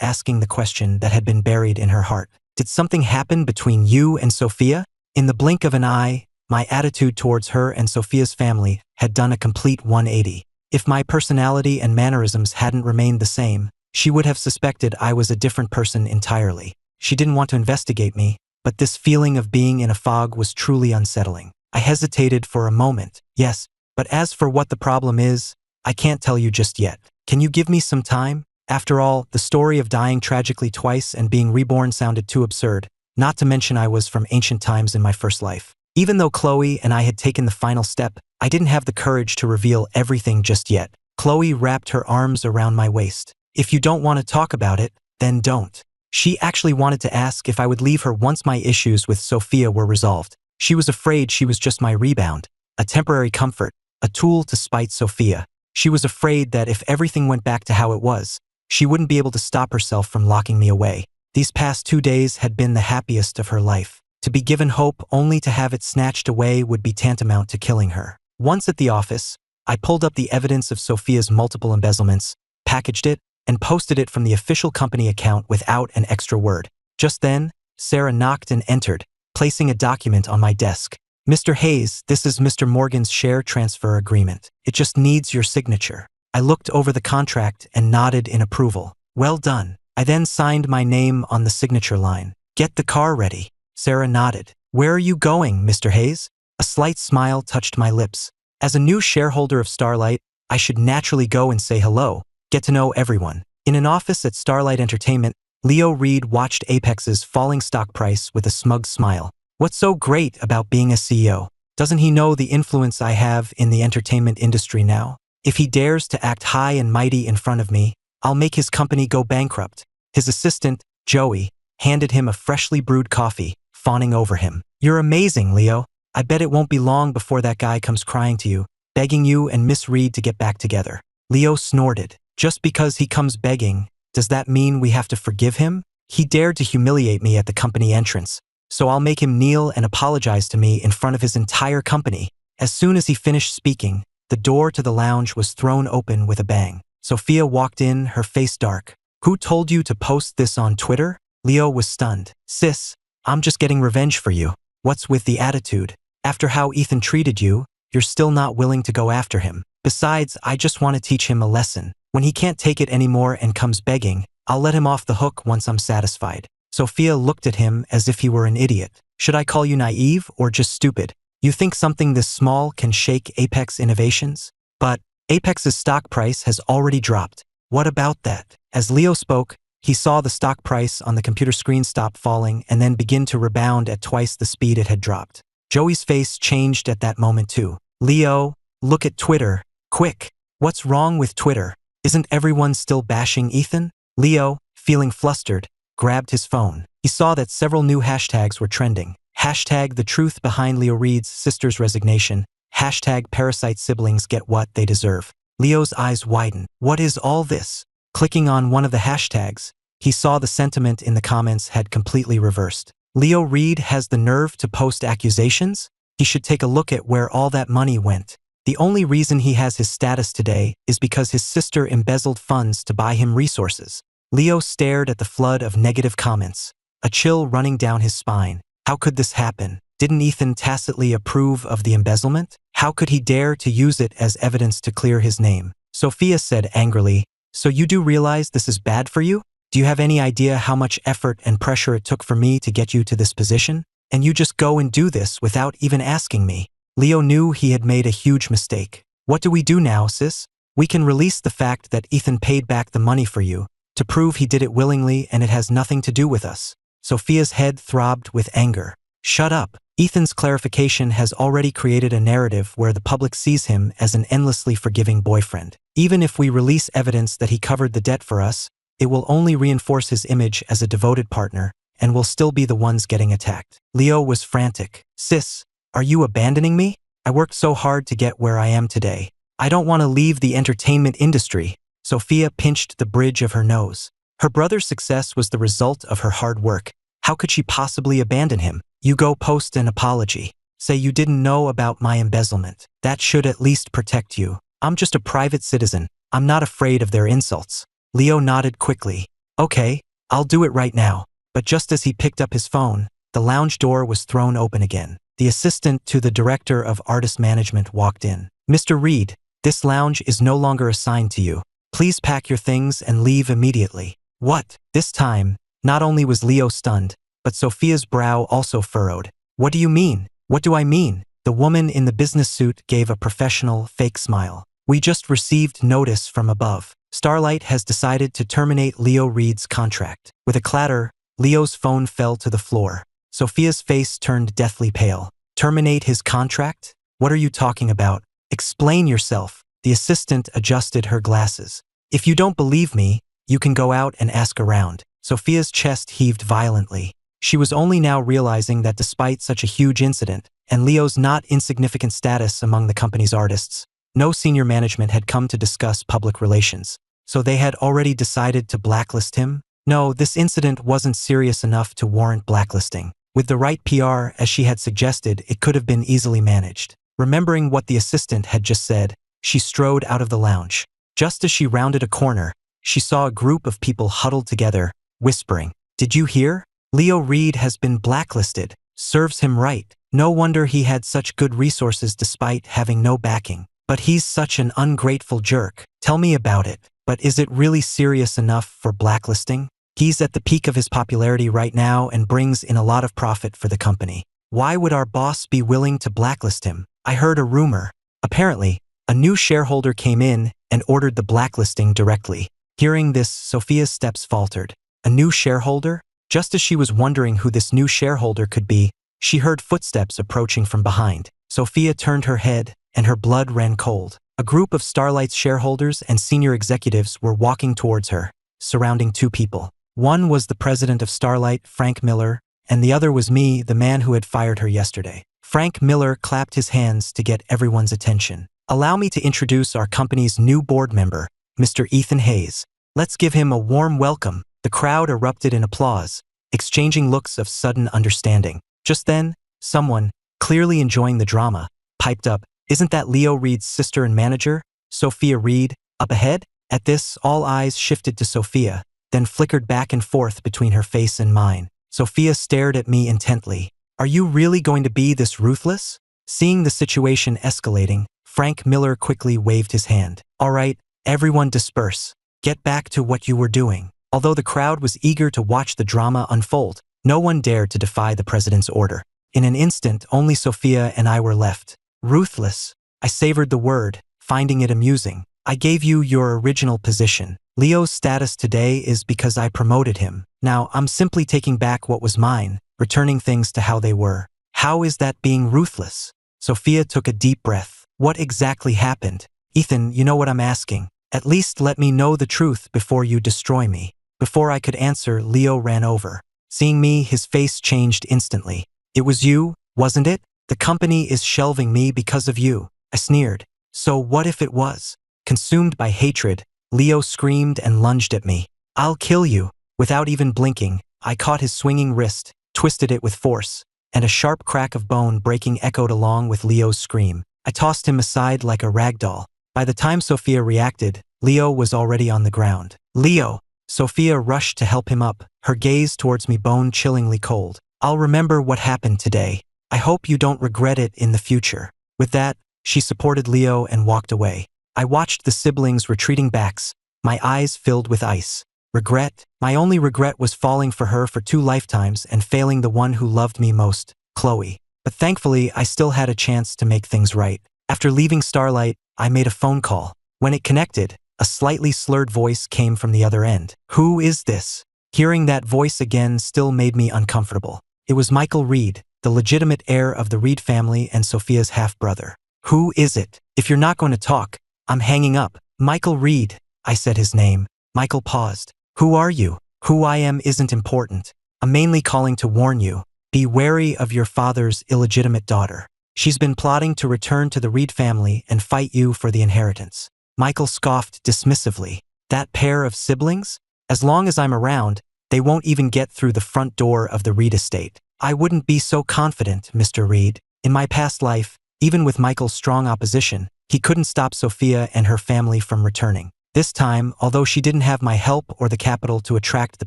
asking the question that had been buried in her heart. "Did something happen between you and Sophia?" In the blink of an eye, my attitude towards her and Sophia's family had done a complete 180. If my personality and mannerisms hadn't remained the same, she would have suspected I was a different person entirely. She didn't want to investigate me, but this feeling of being in a fog was truly unsettling. I hesitated for a moment. "Yes, but as for what the problem is, I can't tell you just yet. Can you give me some time?" After all, the story of dying tragically twice and being reborn sounded too absurd, not to mention I was from ancient times in my first life. Even though Chloe and I had taken the final step, I didn't have the courage to reveal everything just yet. Chloe wrapped her arms around my waist. "If you don't want to talk about it, then don't." She actually wanted to ask if I would leave her once my issues with Sophia were resolved. She was afraid she was just my rebound, a temporary comfort, a tool to spite Sophia. She was afraid that if everything went back to how it was, she wouldn't be able to stop herself from locking me away. These past 2 days had been the happiest of her life. To be given hope only to have it snatched away would be tantamount to killing her. Once at the office, I pulled up the evidence of Sophia's multiple embezzlements, packaged it, and posted it from the official company account without an extra word. Just then, Sarah knocked and entered, placing a document on my desk. "Mr. Hayes, this is Mr. Morgan's share transfer agreement. It just needs your signature." I looked over the contract and nodded in approval. "Well done." I then signed my name on the signature line. "Get the car ready." Sarah nodded. "Where are you going, Mr. Hayes?" A slight smile touched my lips. As a new shareholder of Starlight, I should naturally go and say hello, get to know everyone. In an office at Starlight Entertainment, Leo Reed watched Apex's falling stock price with a smug smile. "What's so great about being a CEO? Doesn't he know the influence I have in the entertainment industry now? If he dares to act high and mighty in front of me, I'll make his company go bankrupt." His assistant, Joey, handed him a freshly brewed coffee, fawning over him. "You're amazing, Leo. I bet it won't be long before that guy comes crying to you, begging you and Miss Reed to get back together." Leo snorted. "Just because he comes begging, does that mean we have to forgive him? He dared to humiliate me at the company entrance, so I'll make him kneel and apologize to me in front of his entire company." As soon as he finished speaking, the door to the lounge was thrown open with a bang. Sophia walked in, her face dark. "Who told you to post this on Twitter?" Leo was stunned. "Sis, I'm just getting revenge for you. What's with the attitude? After how Ethan treated you, you're still not willing to go after him. Besides, I just want to teach him a lesson. When he can't take it anymore and comes begging, I'll let him off the hook once I'm satisfied." Sophia looked at him as if he were an idiot. "Should I call you naive or just stupid? You think something this small can shake Apex Innovations? But Apex's stock price has already dropped. What about that?" As Leo spoke, he saw the stock price on the computer screen stop falling and then begin to rebound at twice the speed it had dropped. Joey's face changed at that moment too. "Leo, look at Twitter. Quick. What's wrong with Twitter? Isn't everyone still bashing Ethan?" Leo, feeling flustered, grabbed his phone. He saw that several new hashtags were trending. Hashtag the truth behind Leo Reed's sister's resignation. Hashtag parasite siblings get what they deserve. Leo's eyes widened. What is all this? Clicking on one of the hashtags, he saw the sentiment in the comments had completely reversed. Leo Reed has the nerve to post accusations? He should take a look at where all that money went. The only reason he has his status today is because his sister embezzled funds to buy him resources. Leo stared at the flood of negative comments, a chill running down his spine. How could this happen? Didn't Ethan tacitly approve of the embezzlement? How could he dare to use it as evidence to clear his name? Sophia said angrily, "So you do realize this is bad for you? Do you have any idea how much effort and pressure it took for me to get you to this position? And you just go and do this without even asking me." Leo knew he had made a huge mistake. "What do we do now, sis? We can release the fact that Ethan paid back the money for you, to prove he did it willingly and it has nothing to do with us." Sophia's head throbbed with anger. "Shut up. Ethan's clarification has already created a narrative where the public sees him as an endlessly forgiving boyfriend. Even if we release evidence that he covered the debt for us, it will only reinforce his image as a devoted partner, and we'll still be the ones getting attacked. Leo was frantic. Sis, are you abandoning me? I worked so hard to get where I am today. I don't want to leave the entertainment industry. Sophia pinched the bridge of her nose. Her brother's success was the result of her hard work. How could she possibly abandon him? You go post an apology. Say you didn't know about my embezzlement. That should at least protect you. I'm just a private citizen. I'm not afraid of their insults. Leo nodded quickly. Okay, I'll do it right now. But just as he picked up his phone, the lounge door was thrown open again. The assistant to the director of artist management walked in. Mr. Reed, this lounge is no longer assigned to you. Please pack your things and leave immediately. What? This time, not only was Leo stunned, but Sophia's brow also furrowed. What do you mean? What do I mean? The woman in the business suit gave a professional, fake smile. We just received notice from above. Starlight has decided to terminate Leo Reed's contract. With a clatter, Leo's phone fell to the floor. Sophia's face turned deathly pale. Terminate his contract? What are you talking about? Explain yourself. The assistant adjusted her glasses. If you don't believe me, you can go out and ask around. Sophia's chest heaved violently. She was only now realizing that despite such a huge incident, and Leo's not insignificant status among the company's artists, no senior management had come to discuss public relations. So they had already decided to blacklist him? No, this incident wasn't serious enough to warrant blacklisting. With the right PR, as she had suggested, it could have been easily managed. Remembering what the assistant had just said, she strode out of the lounge. Just as she rounded a corner, she saw a group of people huddled together, whispering, "Did you hear? Leo Reed has been blacklisted. Serves him right. No wonder he had such good resources despite having no backing. But he's such an ungrateful jerk. Tell me about it. But is it really serious enough for blacklisting? He's at the peak of his popularity right now and brings in a lot of profit for the company. Why would our boss be willing to blacklist him? I heard a rumor. Apparently, a new shareholder came in and ordered the blacklisting directly. Hearing this, Sophia's steps faltered. A new shareholder? Just as she was wondering who this new shareholder could be, she heard footsteps approaching from behind. Sophia turned her head, and her blood ran cold. A group of Starlight's shareholders and senior executives were walking towards her, surrounding two people. One was the president of Starlight, Frank Miller, and the other was me, the man who had fired her yesterday. Frank Miller clapped his hands to get everyone's attention. Allow me to introduce our company's new board member, Mr. Ethan Hayes. Let's give him a warm welcome. The crowd erupted in applause, exchanging looks of sudden understanding. Just then, someone, clearly enjoying the drama, piped up, "Isn't that Leo Reed's sister and manager, Sophia Reed, up ahead?" At this, all eyes shifted to Sophia, then flickered back and forth between her face and mine. Sophia stared at me intently. "Are you really going to be this ruthless?" Seeing the situation escalating, Frank Miller quickly waved his hand. "All right, everyone disperse. Get back to what you were doing." Although the crowd was eager to watch the drama unfold, no one dared to defy the president's order. In an instant, only Sophia and I were left. Ruthless. I savored the word, finding it amusing. I gave you your original position. Leo's status today is because I promoted him. Now, I'm simply taking back what was mine, returning things to how they were. How is that being ruthless? Sophia took a deep breath. What exactly happened? Ethan, you know what I'm asking. At least let me know the truth before you destroy me. Before I could answer, Leo ran over. Seeing me, his face changed instantly. It was you, wasn't it? The company is shelving me because of you. I sneered. So what if it was? Consumed by hatred, Leo screamed and lunged at me. I'll kill you. Without even blinking, I caught his swinging wrist, twisted it with force, and a sharp crack of bone breaking echoed along with Leo's scream. I tossed him aside like a rag doll. By the time Sophia reacted, Leo was already on the ground. Leo! Sophia rushed to help him up, her gaze towards me bone-chillingly cold. I'll remember what happened today. I hope you don't regret it in the future. With that, she supported Leo and walked away. I watched the siblings retreating backs, my eyes filled with ice. Regret? My only regret was falling for her for 2 lifetimes and failing the one who loved me most, Chloe. But thankfully, I still had a chance to make things right. After leaving Starlight, I made a phone call. When it connected, a slightly slurred voice came from the other end. Who is this? Hearing that voice again still made me uncomfortable. It was Michael Reed. the legitimate heir of the Reed family and Sophia's half-brother. Who is it? If you're not going to talk, I'm hanging up. Michael Reed. I said his name. Michael paused. Who are you? Who I am isn't important. I'm mainly calling to warn you. Be wary of your father's illegitimate daughter. She's been plotting to return to the Reed family and fight you for the inheritance. Michael scoffed dismissively. That pair of siblings? As long as I'm around, they won't even get through the front door of the Reed estate. I wouldn't be so confident, Mr. Reed. In my past life, even with Michael's strong opposition, he couldn't stop Sophia and her family from returning. This time, although she didn't have my help or the capital to attract the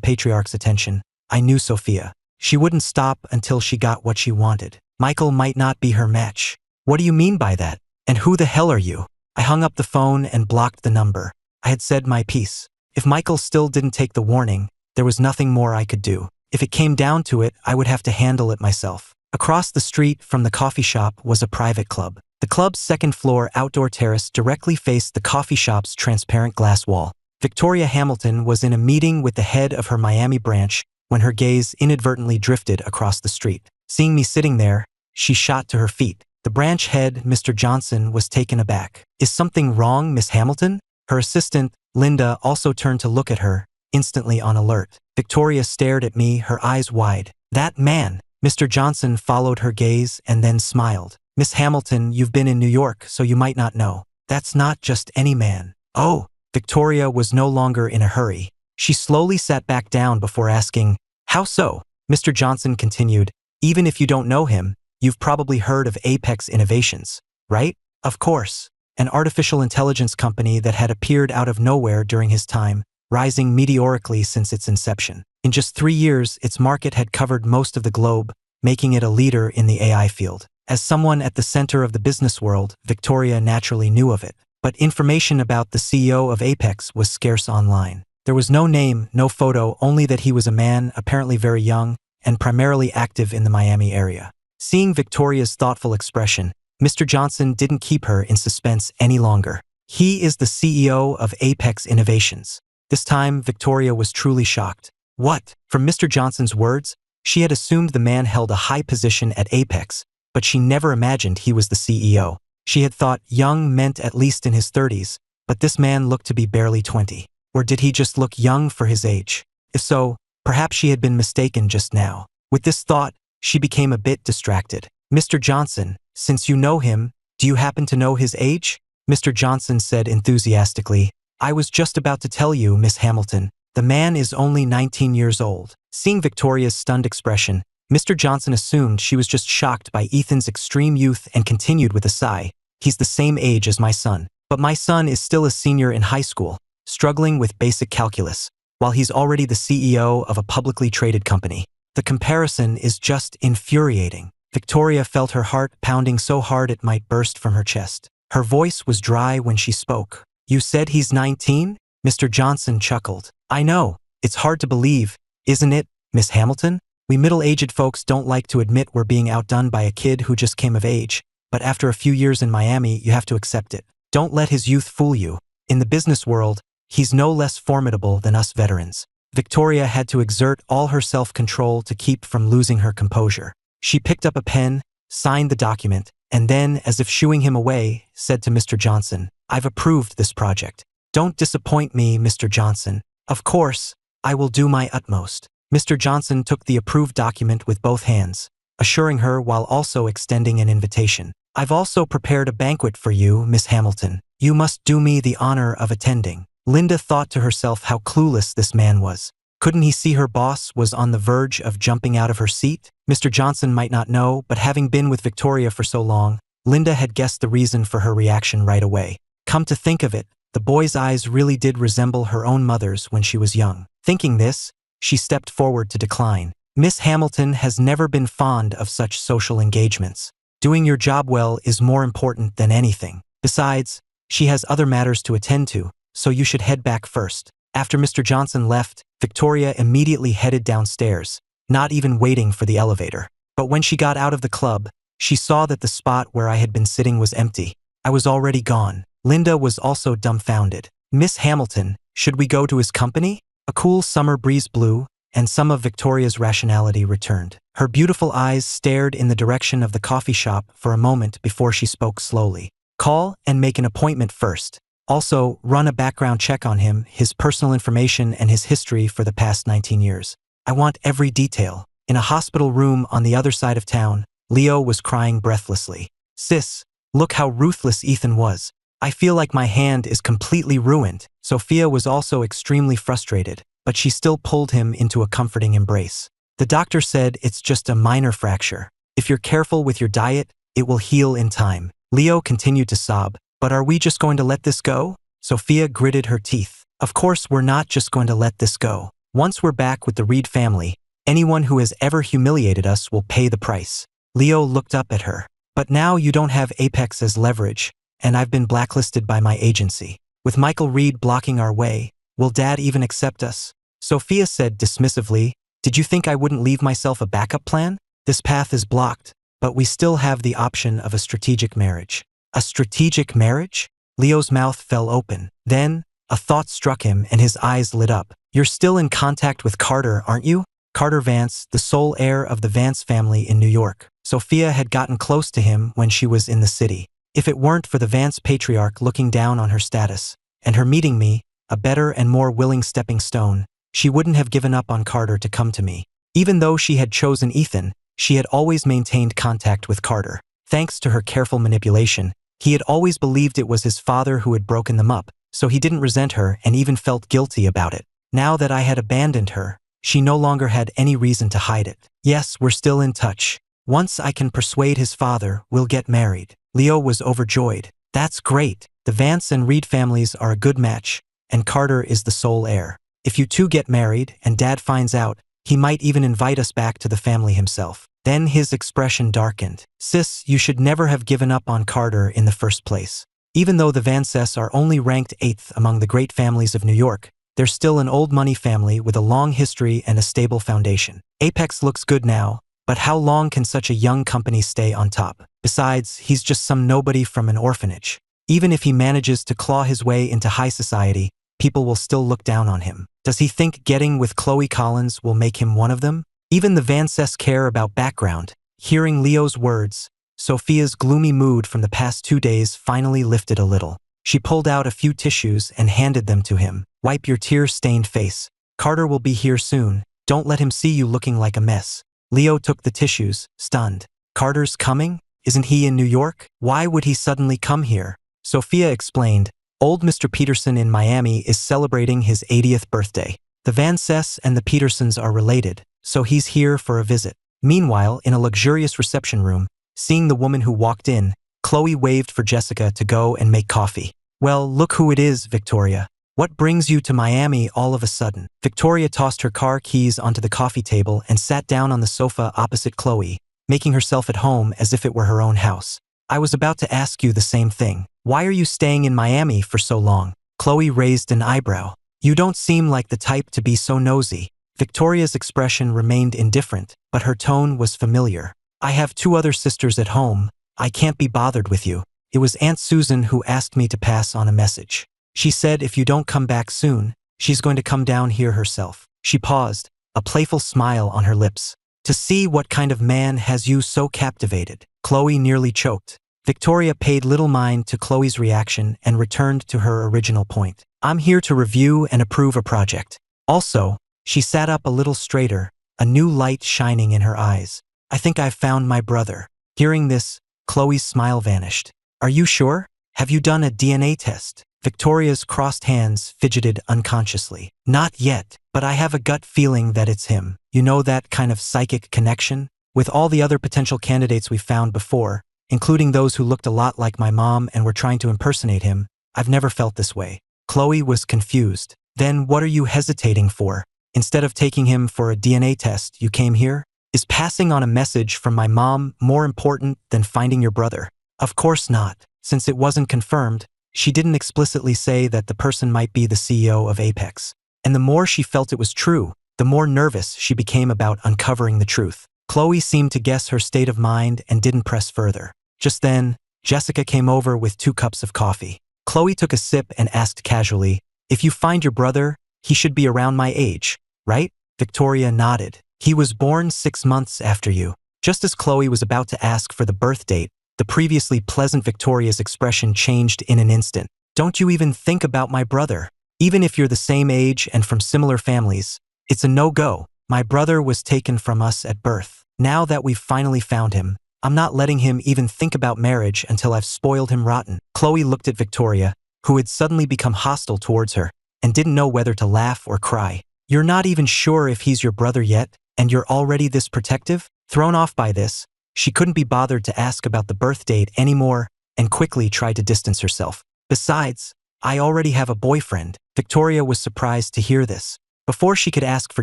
patriarch's attention, I knew Sophia. She wouldn't stop until she got what she wanted. Michael might not be her match. What do you mean by that? And who the hell are you? I hung up the phone and blocked the number. I had said my piece. If Michael still didn't take the warning, there was nothing more I could do. If it came down to it, I would have to handle it myself. Across the street from the coffee shop was a private club. The club's second-floor outdoor terrace directly faced the coffee shop's transparent glass wall. Victoria Hamilton was in a meeting with the head of her Miami branch when her gaze inadvertently drifted across the street. Seeing me sitting there, she shot to her feet. The branch head, Mr. Johnson, was taken aback. Is something wrong, Miss Hamilton? Her assistant, Linda, also turned to look at her, instantly on alert. Victoria stared at me, her eyes wide. That man! Mr. Johnson followed her gaze and then smiled. Miss Hamilton, you've been in New York, so you might not know. That's not just any man. Oh! Victoria was no longer in a hurry. She slowly sat back down before asking, how so? Mr. Johnson continued, even if you don't know him, you've probably heard of Apex Innovations, right? Of course. An artificial intelligence company that had appeared out of nowhere during his time, rising meteorically since its inception. In just 3 years, its market had covered most of the globe, making it a leader in the AI field. As someone at the center of the business world, Victoria naturally knew of it. But information about the CEO of Apex was scarce online. There was no name, no photo, only that he was a man, apparently very young, and primarily active in the Miami area. Seeing Victoria's thoughtful expression, Mr. Johnson didn't keep her in suspense any longer. He is the CEO of Apex Innovations. This time, Victoria was truly shocked. What? From Mr. Johnson's words, she had assumed the man held a high position at Apex, but she never imagined he was the CEO. She had thought young meant at least in his 30s, but this man looked to be barely 20. Or did he just look young for his age? If so, perhaps she had been mistaken just now. With this thought, she became a bit distracted. Mr. Johnson, since you know him, do you happen to know his age? Mr. Johnson said enthusiastically, I was just about to tell you, Miss Hamilton. The man is only 19 years old. Seeing Victoria's stunned expression, Mr. Johnson assumed she was just shocked by Ethan's extreme youth and continued with a sigh. He's the same age as my son. But my son is still a senior in high school, struggling with basic calculus, while he's already the CEO of a publicly traded company. The comparison is just infuriating. Victoria felt her heart pounding so hard it might burst from her chest. Her voice was dry when she spoke. You said he's 19? Mr. Johnson chuckled. I know. It's hard to believe, isn't it, Miss Hamilton? We middle-aged folks don't like to admit we're being outdone by a kid who just came of age, but after a few years in Miami, you have to accept it. Don't let his youth fool you. In the business world, he's no less formidable than us veterans. Victoria had to exert all her self-control to keep from losing her composure. She picked up a pen, signed the document, and then, as if shooing him away, said to Mr. Johnson, I've approved this project. Don't disappoint me, Mr. Johnson. Of course, I will do my utmost. Mr. Johnson took the approved document with both hands, assuring her while also extending an invitation. I've also prepared a banquet for you, Miss Hamilton. You must do me the honor of attending. Linda thought to herself how clueless this man was. Couldn't he see her boss was on the verge of jumping out of her seat? Mr. Johnson might not know, but having been with Victoria for so long, Linda had guessed the reason for her reaction right away. Come to think of it, the boy's eyes really did resemble her own mother's when she was young. Thinking this, she stepped forward to decline. Miss Hamilton has never been fond of such social engagements. Doing your job well is more important than anything. Besides, she has other matters to attend to, so you should head back first. After Mr. Johnson left, Victoria immediately headed downstairs, not even waiting for the elevator. But when she got out of the club, she saw that the spot where I had been sitting was empty. I was already gone. Linda was also dumbfounded. Miss Hamilton, should we go to his company? A cool summer breeze blew, and some of Victoria's rationality returned. Her beautiful eyes stared in the direction of the coffee shop for a moment before she spoke slowly. Call and make an appointment first. Also, run a background check on him, his personal information and his history for the past 19 years. I want every detail. In a hospital room on the other side of town, Leo was crying breathlessly. Sis, look how ruthless Ethan was. I feel like my hand is completely ruined. Sophia was also extremely frustrated, but she still pulled him into a comforting embrace. The doctor said it's just a minor fracture. If you're careful with your diet, it will heal in time. Leo continued to sob. But are we just going to let this go? Sophia gritted her teeth. Of course we're not just going to let this go. Once we're back with the Reed family, anyone who has ever humiliated us will pay the price. Leo looked up at her. But now you don't have Apex as leverage, and I've been blacklisted by my agency. With Michael Reed blocking our way, will Dad even accept us? Sophia said dismissively, did you think I wouldn't leave myself a backup plan? This path is blocked, but we still have the option of a strategic marriage. A strategic marriage? Leo's mouth fell open. Then, a thought struck him and his eyes lit up. You're still in contact with Carter, aren't you? Carter Vance, the sole heir of the Vance family in New York. Sophia had gotten close to him when she was in the city. If it weren't for the Vance patriarch looking down on her status, and her meeting me, a better and more willing stepping stone, she wouldn't have given up on Carter to come to me. Even though she had chosen Ethan, she had always maintained contact with Carter. Thanks to her careful manipulation, he had always believed it was his father who had broken them up, so he didn't resent her and even felt guilty about it. Now that I had abandoned her, she no longer had any reason to hide it. Yes, we're still in touch. Once I can persuade his father, we'll get married. Leo was overjoyed. That's great. The Vance and Reed families are a good match, and Carter is the sole heir. If you two get married and Dad finds out, he might even invite us back to the family himself. Then his expression darkened. Sis, you should never have given up on Carter in the first place. Even though the Vances are only ranked 8th among the great families of New York, they're still an old money family with a long history and a stable foundation. Apex looks good now, but how long can such a young company stay on top? Besides, he's just some nobody from an orphanage. Even if he manages to claw his way into high society, people will still look down on him. Does he think getting with Chloe Collins will make him one of them? Even the Vances care about background. Hearing Leo's words, Sophia's gloomy mood from the past 2 days finally lifted a little. She pulled out a few tissues and handed them to him. Wipe your tear-stained face. Carter will be here soon. Don't let him see you looking like a mess. Leo took the tissues, stunned. Carter's coming? Isn't he in New York? Why would he suddenly come here? Sophia explained, old Mr. Peterson in Miami is celebrating his 80th birthday. The Vances and the Petersons are related, so he's here for a visit. Meanwhile, in a luxurious reception room, seeing the woman who walked in, Chloe waved for Jessica to go and make coffee. Well, look who it is, Victoria. What brings you to Miami all of a sudden? Victoria tossed her car keys onto the coffee table and sat down on the sofa opposite Chloe, making herself at home as if it were her own house. I was about to ask you the same thing. Why are you staying in Miami for so long? Chloe raised an eyebrow. You don't seem like the type to be so nosy. Victoria's expression remained indifferent, but her tone was familiar. I have 2 other sisters at home. I can't be bothered with you. It was Aunt Susan who asked me to pass on a message. She said if you don't come back soon, she's going to come down here herself. She paused, a playful smile on her lips. To see what kind of man has you so captivated. Chloe nearly choked. Victoria paid little mind to Chloe's reaction and returned to her original point. I'm here to review and approve a project. Also, she sat up a little straighter, a new light shining in her eyes. I think I've found my brother. Hearing this, Chloe's smile vanished. Are you sure? Have you done a DNA test? Victoria's crossed hands fidgeted unconsciously. Not yet, but I have a gut feeling that it's him. You know, that kind of psychic connection? With all the other potential candidates we found before, including those who looked a lot like my mom and were trying to impersonate him, I've never felt this way. Chloe was confused. Then what are you hesitating for? Instead of taking him for a DNA test, you came here? Is passing on a message from my mom more important than finding your brother? Of course not. Since it wasn't confirmed, she didn't explicitly say that the person might be the CEO of Apex. And the more she felt it was true, the more nervous she became about uncovering the truth. Chloe seemed to guess her state of mind and didn't press further. Just then, Jessica came over with 2 cups of coffee. Chloe took a sip and asked casually, if you find your brother, he should be around my age, right? Victoria nodded. He was born 6 months after you. Just as Chloe was about to ask for the birth date, the previously pleasant Victoria's expression changed in an instant. Don't you even think about my brother. Even if you're the same age and from similar families, it's a no-go. My brother was taken from us at birth. Now that we've finally found him, I'm not letting him even think about marriage until I've spoiled him rotten. Chloe looked at Victoria, who had suddenly become hostile towards her, and didn't know whether to laugh or cry. You're not even sure if he's your brother yet, and you're already this protective? Thrown off by this, she couldn't be bothered to ask about the birth date anymore and quickly tried to distance herself. Besides, I already have a boyfriend. Victoria was surprised to hear this. Before she could ask for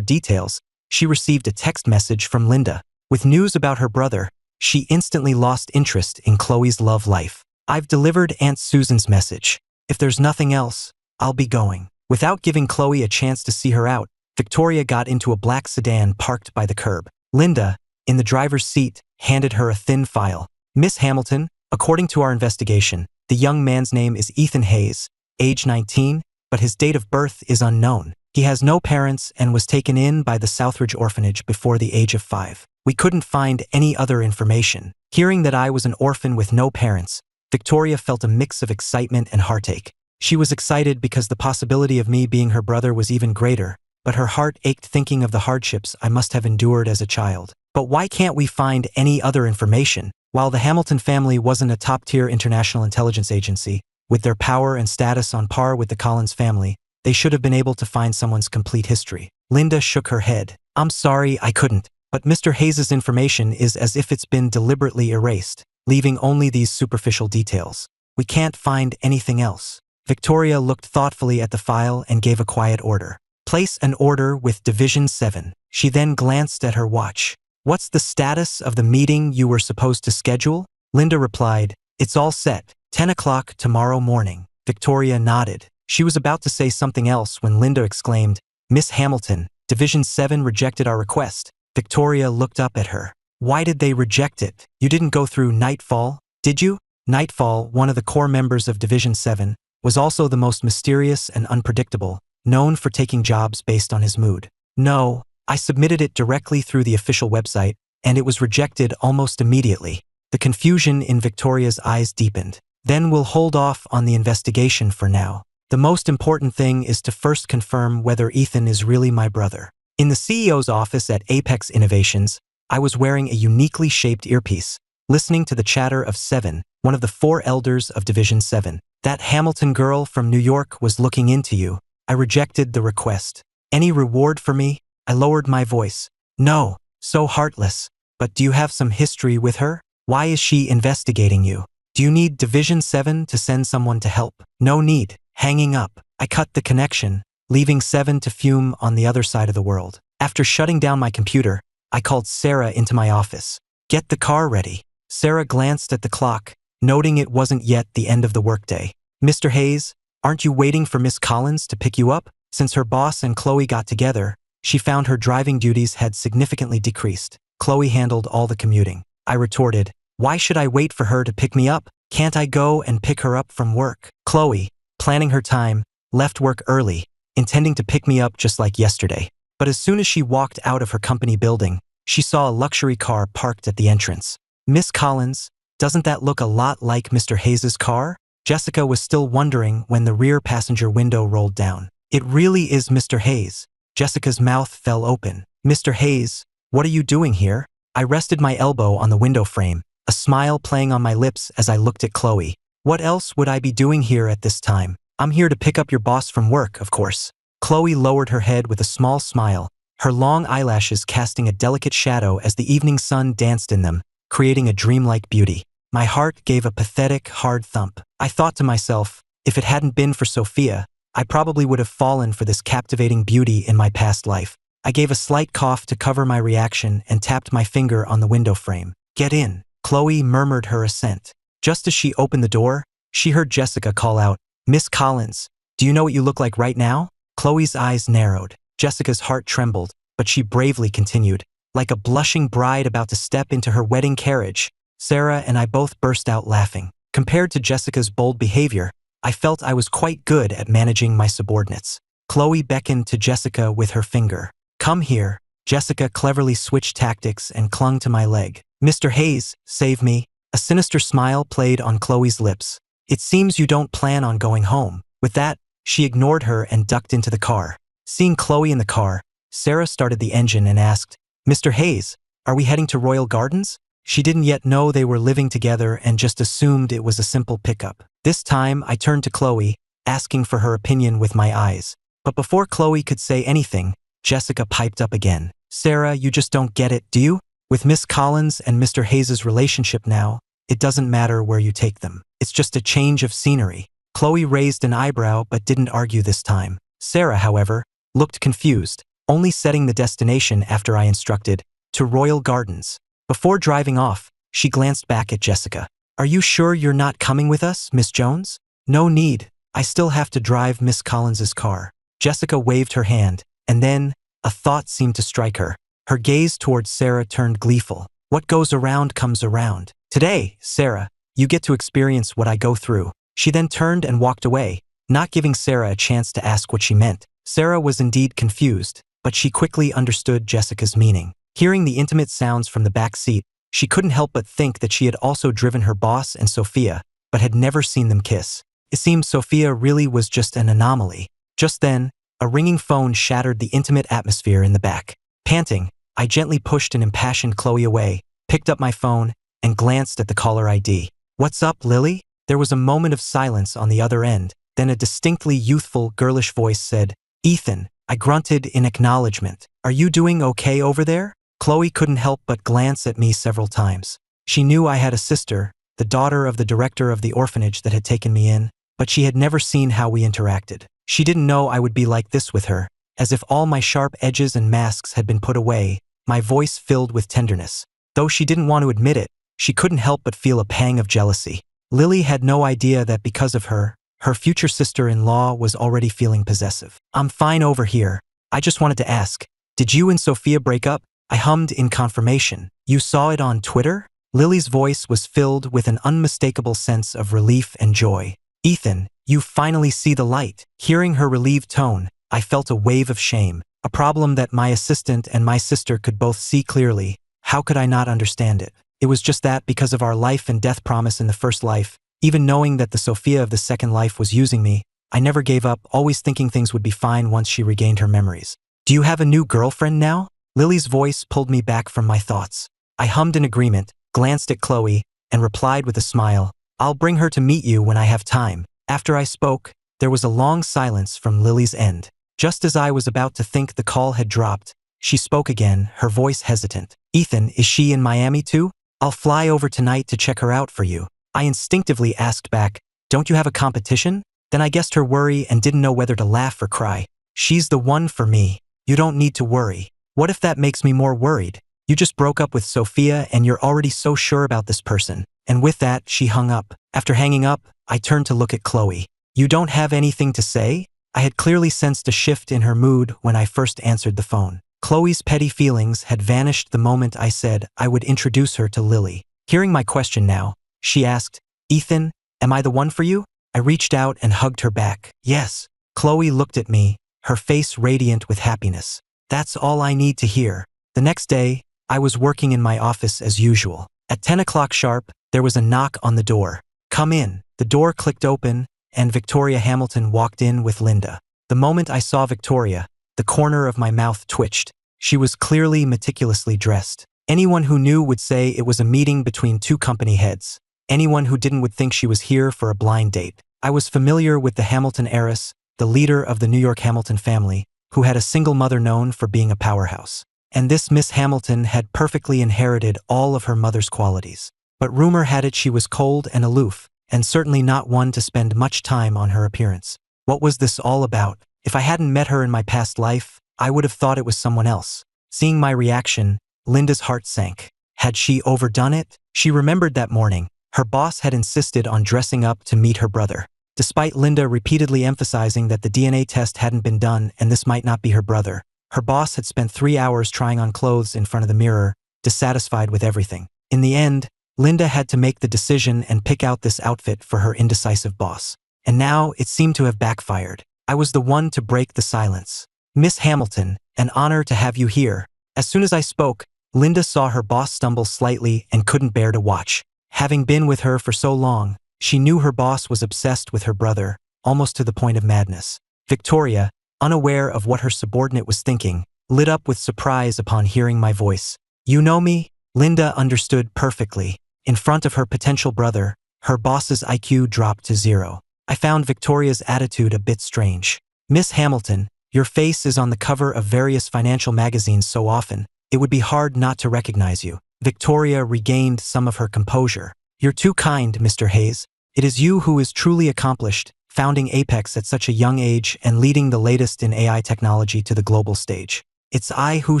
details, she received a text message from Linda. With news about her brother, she instantly lost interest in Chloe's love life. I've delivered Aunt Susan's message. If there's nothing else, I'll be going. Without giving Chloe a chance to see her out, Victoria got into a black sedan parked by the curb. Linda, in the driver's seat, handed her a thin file. Miss Hamilton, according to our investigation, the young man's name is Ethan Hayes, age 19, but his date of birth is unknown. He has no parents and was taken in by the Southridge orphanage before the age of 5. We couldn't find any other information. Hearing that I was an orphan with no parents, Victoria felt a mix of excitement and heartache. She was excited because the possibility of me being her brother was even greater, but her heart ached thinking of the hardships I must have endured as a child. But why can't we find any other information? While the Hamilton family wasn't a top-tier international intelligence agency, with their power and status on par with the Collins family, they should have been able to find someone's complete history. Linda shook her head. I'm sorry, I couldn't. But Mr. Hayes's information is as if it's been deliberately erased, leaving only these superficial details. We can't find anything else. Victoria looked thoughtfully at the file and gave a quiet order. Place an order with Division 7. She then glanced at her watch. What's the status of the meeting you were supposed to schedule? Linda replied, it's all set, 10 o'clock tomorrow morning. Victoria nodded. She was about to say something else when Linda exclaimed, Miss Hamilton, Division 7 rejected our request. Victoria looked up at her. Why did they reject it? You didn't go through Nightfall, did you? Nightfall, one of the core members of Division 7, was also the most mysterious and unpredictable, known for taking jobs based on his mood. No, I submitted it directly through the official website, and it was rejected almost immediately. The confusion in Victoria's eyes deepened. Then we'll hold off on the investigation for now. The most important thing is to first confirm whether Ethan is really my brother. In the CEO's office at Apex Innovations, I was wearing a uniquely shaped earpiece, listening to the chatter of 7, one of the 4 elders of Division 7. That Hamilton girl from New York was looking into you. I rejected the request. Any reward for me? I lowered my voice. No, so heartless. But do you have some history with her? Why is she investigating you? Do you need Division 7 to send someone to help? No need. Hanging up. I cut the connection, leaving 7 to fume on the other side of the world. After shutting down my computer, I called Sarah into my office. Get the car ready. Sarah glanced at the clock, noting it wasn't yet the end of the workday. Mr. Hayes, aren't you waiting for Miss Collins to pick you up? Since her boss and Chloe got together, she found her driving duties had significantly decreased. Chloe handled all the commuting. I retorted, why should I wait for her to pick me up? Can't I go and pick her up from work? Chloe, planning her time, left work early, intending to pick me up just like yesterday. But as soon as she walked out of her company building, she saw a luxury car parked at the entrance. Miss Collins, doesn't that look a lot like Mr. Hayes's car? Jessica was still wondering when the rear passenger window rolled down. It really is Mr. Hayes. Jessica's mouth fell open. Mr. Hayes, what are you doing here? I rested my elbow on the window frame, a smile playing on my lips as I looked at Chloe. What else would I be doing here at this time? I'm here to pick up your boss from work, of course. Chloe lowered her head with a small smile, her long eyelashes casting a delicate shadow as the evening sun danced in them, creating a dreamlike beauty. My heart gave a pathetic, hard thump. I thought to myself, if it hadn't been for Sophia, I probably would have fallen for this captivating beauty in my past life. I gave a slight cough to cover my reaction and tapped my finger on the window frame. Get in. Chloe murmured her assent. Just as she opened the door, she heard Jessica call out, Miss Collins, do you know what you look like right now? Chloe's eyes narrowed. Jessica's heart trembled, but she bravely continued, like a blushing bride about to step into her wedding carriage. Sarah and I both burst out laughing. Compared to Jessica's bold behavior, I felt I was quite good at managing my subordinates. Chloe beckoned to Jessica with her finger. Come here. Jessica cleverly switched tactics and clung to my leg. Mr. Hayes, save me. A sinister smile played on Chloe's lips. It seems you don't plan on going home. With that, she ignored her and ducked into the car. Seeing Chloe in the car, Sarah started the engine and asked, Mr. Hayes, are we heading to Royal Gardens? She didn't yet know they were living together and just assumed it was a simple pickup. This time, I turned to Chloe, asking for her opinion with my eyes. But before Chloe could say anything, Jessica piped up again. Sarah, you just don't get it, do you? With Miss Collins and Mr. Hayes' relationship now, it doesn't matter where you take them. It's just a change of scenery. Chloe raised an eyebrow but didn't argue this time. Sarah, however, looked confused, only setting the destination after I instructed, to Royal Gardens. Before driving off, she glanced back at Jessica. Are you sure you're not coming with us, Miss Jones? No need. I still have to drive Miss Collins's car. Jessica waved her hand, and then, a thought seemed to strike her. Her gaze towards Sarah turned gleeful. What goes around comes around. Today, Sarah, you get to experience what I go through. She then turned and walked away, not giving Sarah a chance to ask what she meant. Sarah was indeed confused, but she quickly understood Jessica's meaning. Hearing the intimate sounds from the back seat, she couldn't help but think that she had also driven her boss and Sophia, but had never seen them kiss. It seemed Sophia really was just an anomaly. Just then, a ringing phone shattered the intimate atmosphere in the back. Panting, I gently pushed an impassioned Chloe away, picked up my phone, and glanced at the caller ID. What's up, Lily? There was a moment of silence on the other end, then a distinctly youthful, girlish voice said, Ethan. I grunted in acknowledgement. Are you doing okay over there? Chloe couldn't help but glance at me several times. She knew I had a sister, the daughter of the director of the orphanage that had taken me in, but she had never seen how we interacted. She didn't know I would be like this with her. As if all my sharp edges and masks had been put away, my voice filled with tenderness. Though she didn't want to admit it, she couldn't help but feel a pang of jealousy. Lily had no idea that because of her, her future sister-in-law was already feeling possessive. I'm fine over here. I just wanted to ask, did you and Sophia break up? I hummed in confirmation. You saw it on Twitter? Lily's voice was filled with an unmistakable sense of relief and joy. Ethan, you finally see the light. Hearing her relieved tone, I felt a wave of shame, a problem that my assistant and my sister could both see clearly. How could I not understand it? It was just that because of our life and death promise in the first life, even knowing that the Sophia of the second life was using me, I never gave up, always thinking things would be fine once she regained her memories. Do you have a new girlfriend now? Lily's voice pulled me back from my thoughts. I hummed in agreement, glanced at Chloe, and replied with a smile, I'll bring her to meet you when I have time. After I spoke, there was a long silence from Lily's end. Just as I was about to think the call had dropped, she spoke again, her voice hesitant. Ethan, is she in Miami too? I'll fly over tonight to check her out for you. I instinctively asked back, don't you have a competition? Then I guessed her worry and didn't know whether to laugh or cry. She's the one for me. You don't need to worry. What if that makes me more worried? You just broke up with Sophia and you're already so sure about this person. And with that, she hung up. After hanging up, I turned to look at Chloe. You don't have anything to say? I had clearly sensed a shift in her mood when I first answered the phone. Chloe's petty feelings had vanished the moment I said I would introduce her to Lily. Hearing my question now, she asked, Ethan, am I the one for you? I reached out and hugged her back. Yes. Chloe looked at me, her face radiant with happiness. That's all I need to hear. The next day, I was working in my office as usual. At 10 o'clock sharp, there was a knock on the door. Come in. The door clicked open, and Victoria Hamilton walked in with Linda. The moment I saw Victoria, the corner of my mouth twitched. She was clearly meticulously dressed. Anyone who knew would say it was a meeting between two company heads. Anyone who didn't would think she was here for a blind date. I was familiar with the Hamilton heiress, the leader of the New York Hamilton family, who had a single mother known for being a powerhouse. And this Miss Hamilton had perfectly inherited all of her mother's qualities. But rumor had it she was cold and aloof, and certainly not one to spend much time on her appearance. What was this all about? If I hadn't met her in my past life, I would have thought it was someone else. Seeing my reaction, Linda's heart sank. Had she overdone it? She remembered that morning. Her boss had insisted on dressing up to meet her brother. Despite Linda repeatedly emphasizing that the DNA test hadn't been done and this might not be her brother, her boss had spent 3 hours trying on clothes in front of the mirror, dissatisfied with everything. In the end, Linda had to make the decision and pick out this outfit for her indecisive boss. And now it seemed to have backfired. I was the one to break the silence. Miss Hamilton, an honor to have you here. As soon as I spoke, Linda saw her boss stumble slightly and couldn't bear to watch. Having been with her for so long, she knew her boss was obsessed with her brother, almost to the point of madness. Victoria, unaware of what her subordinate was thinking, lit up with surprise upon hearing my voice. You know me? Linda understood perfectly. In front of her potential brother, her boss's IQ dropped to 0. I found Victoria's attitude a bit strange. Miss Hamilton, your face is on the cover of various financial magazines so often, it would be hard not to recognize you. Victoria regained some of her composure. You're too kind, Mr. Hayes. It is you who is truly accomplished, founding Apex at such a young age and leading the latest in AI technology to the global stage. It's I who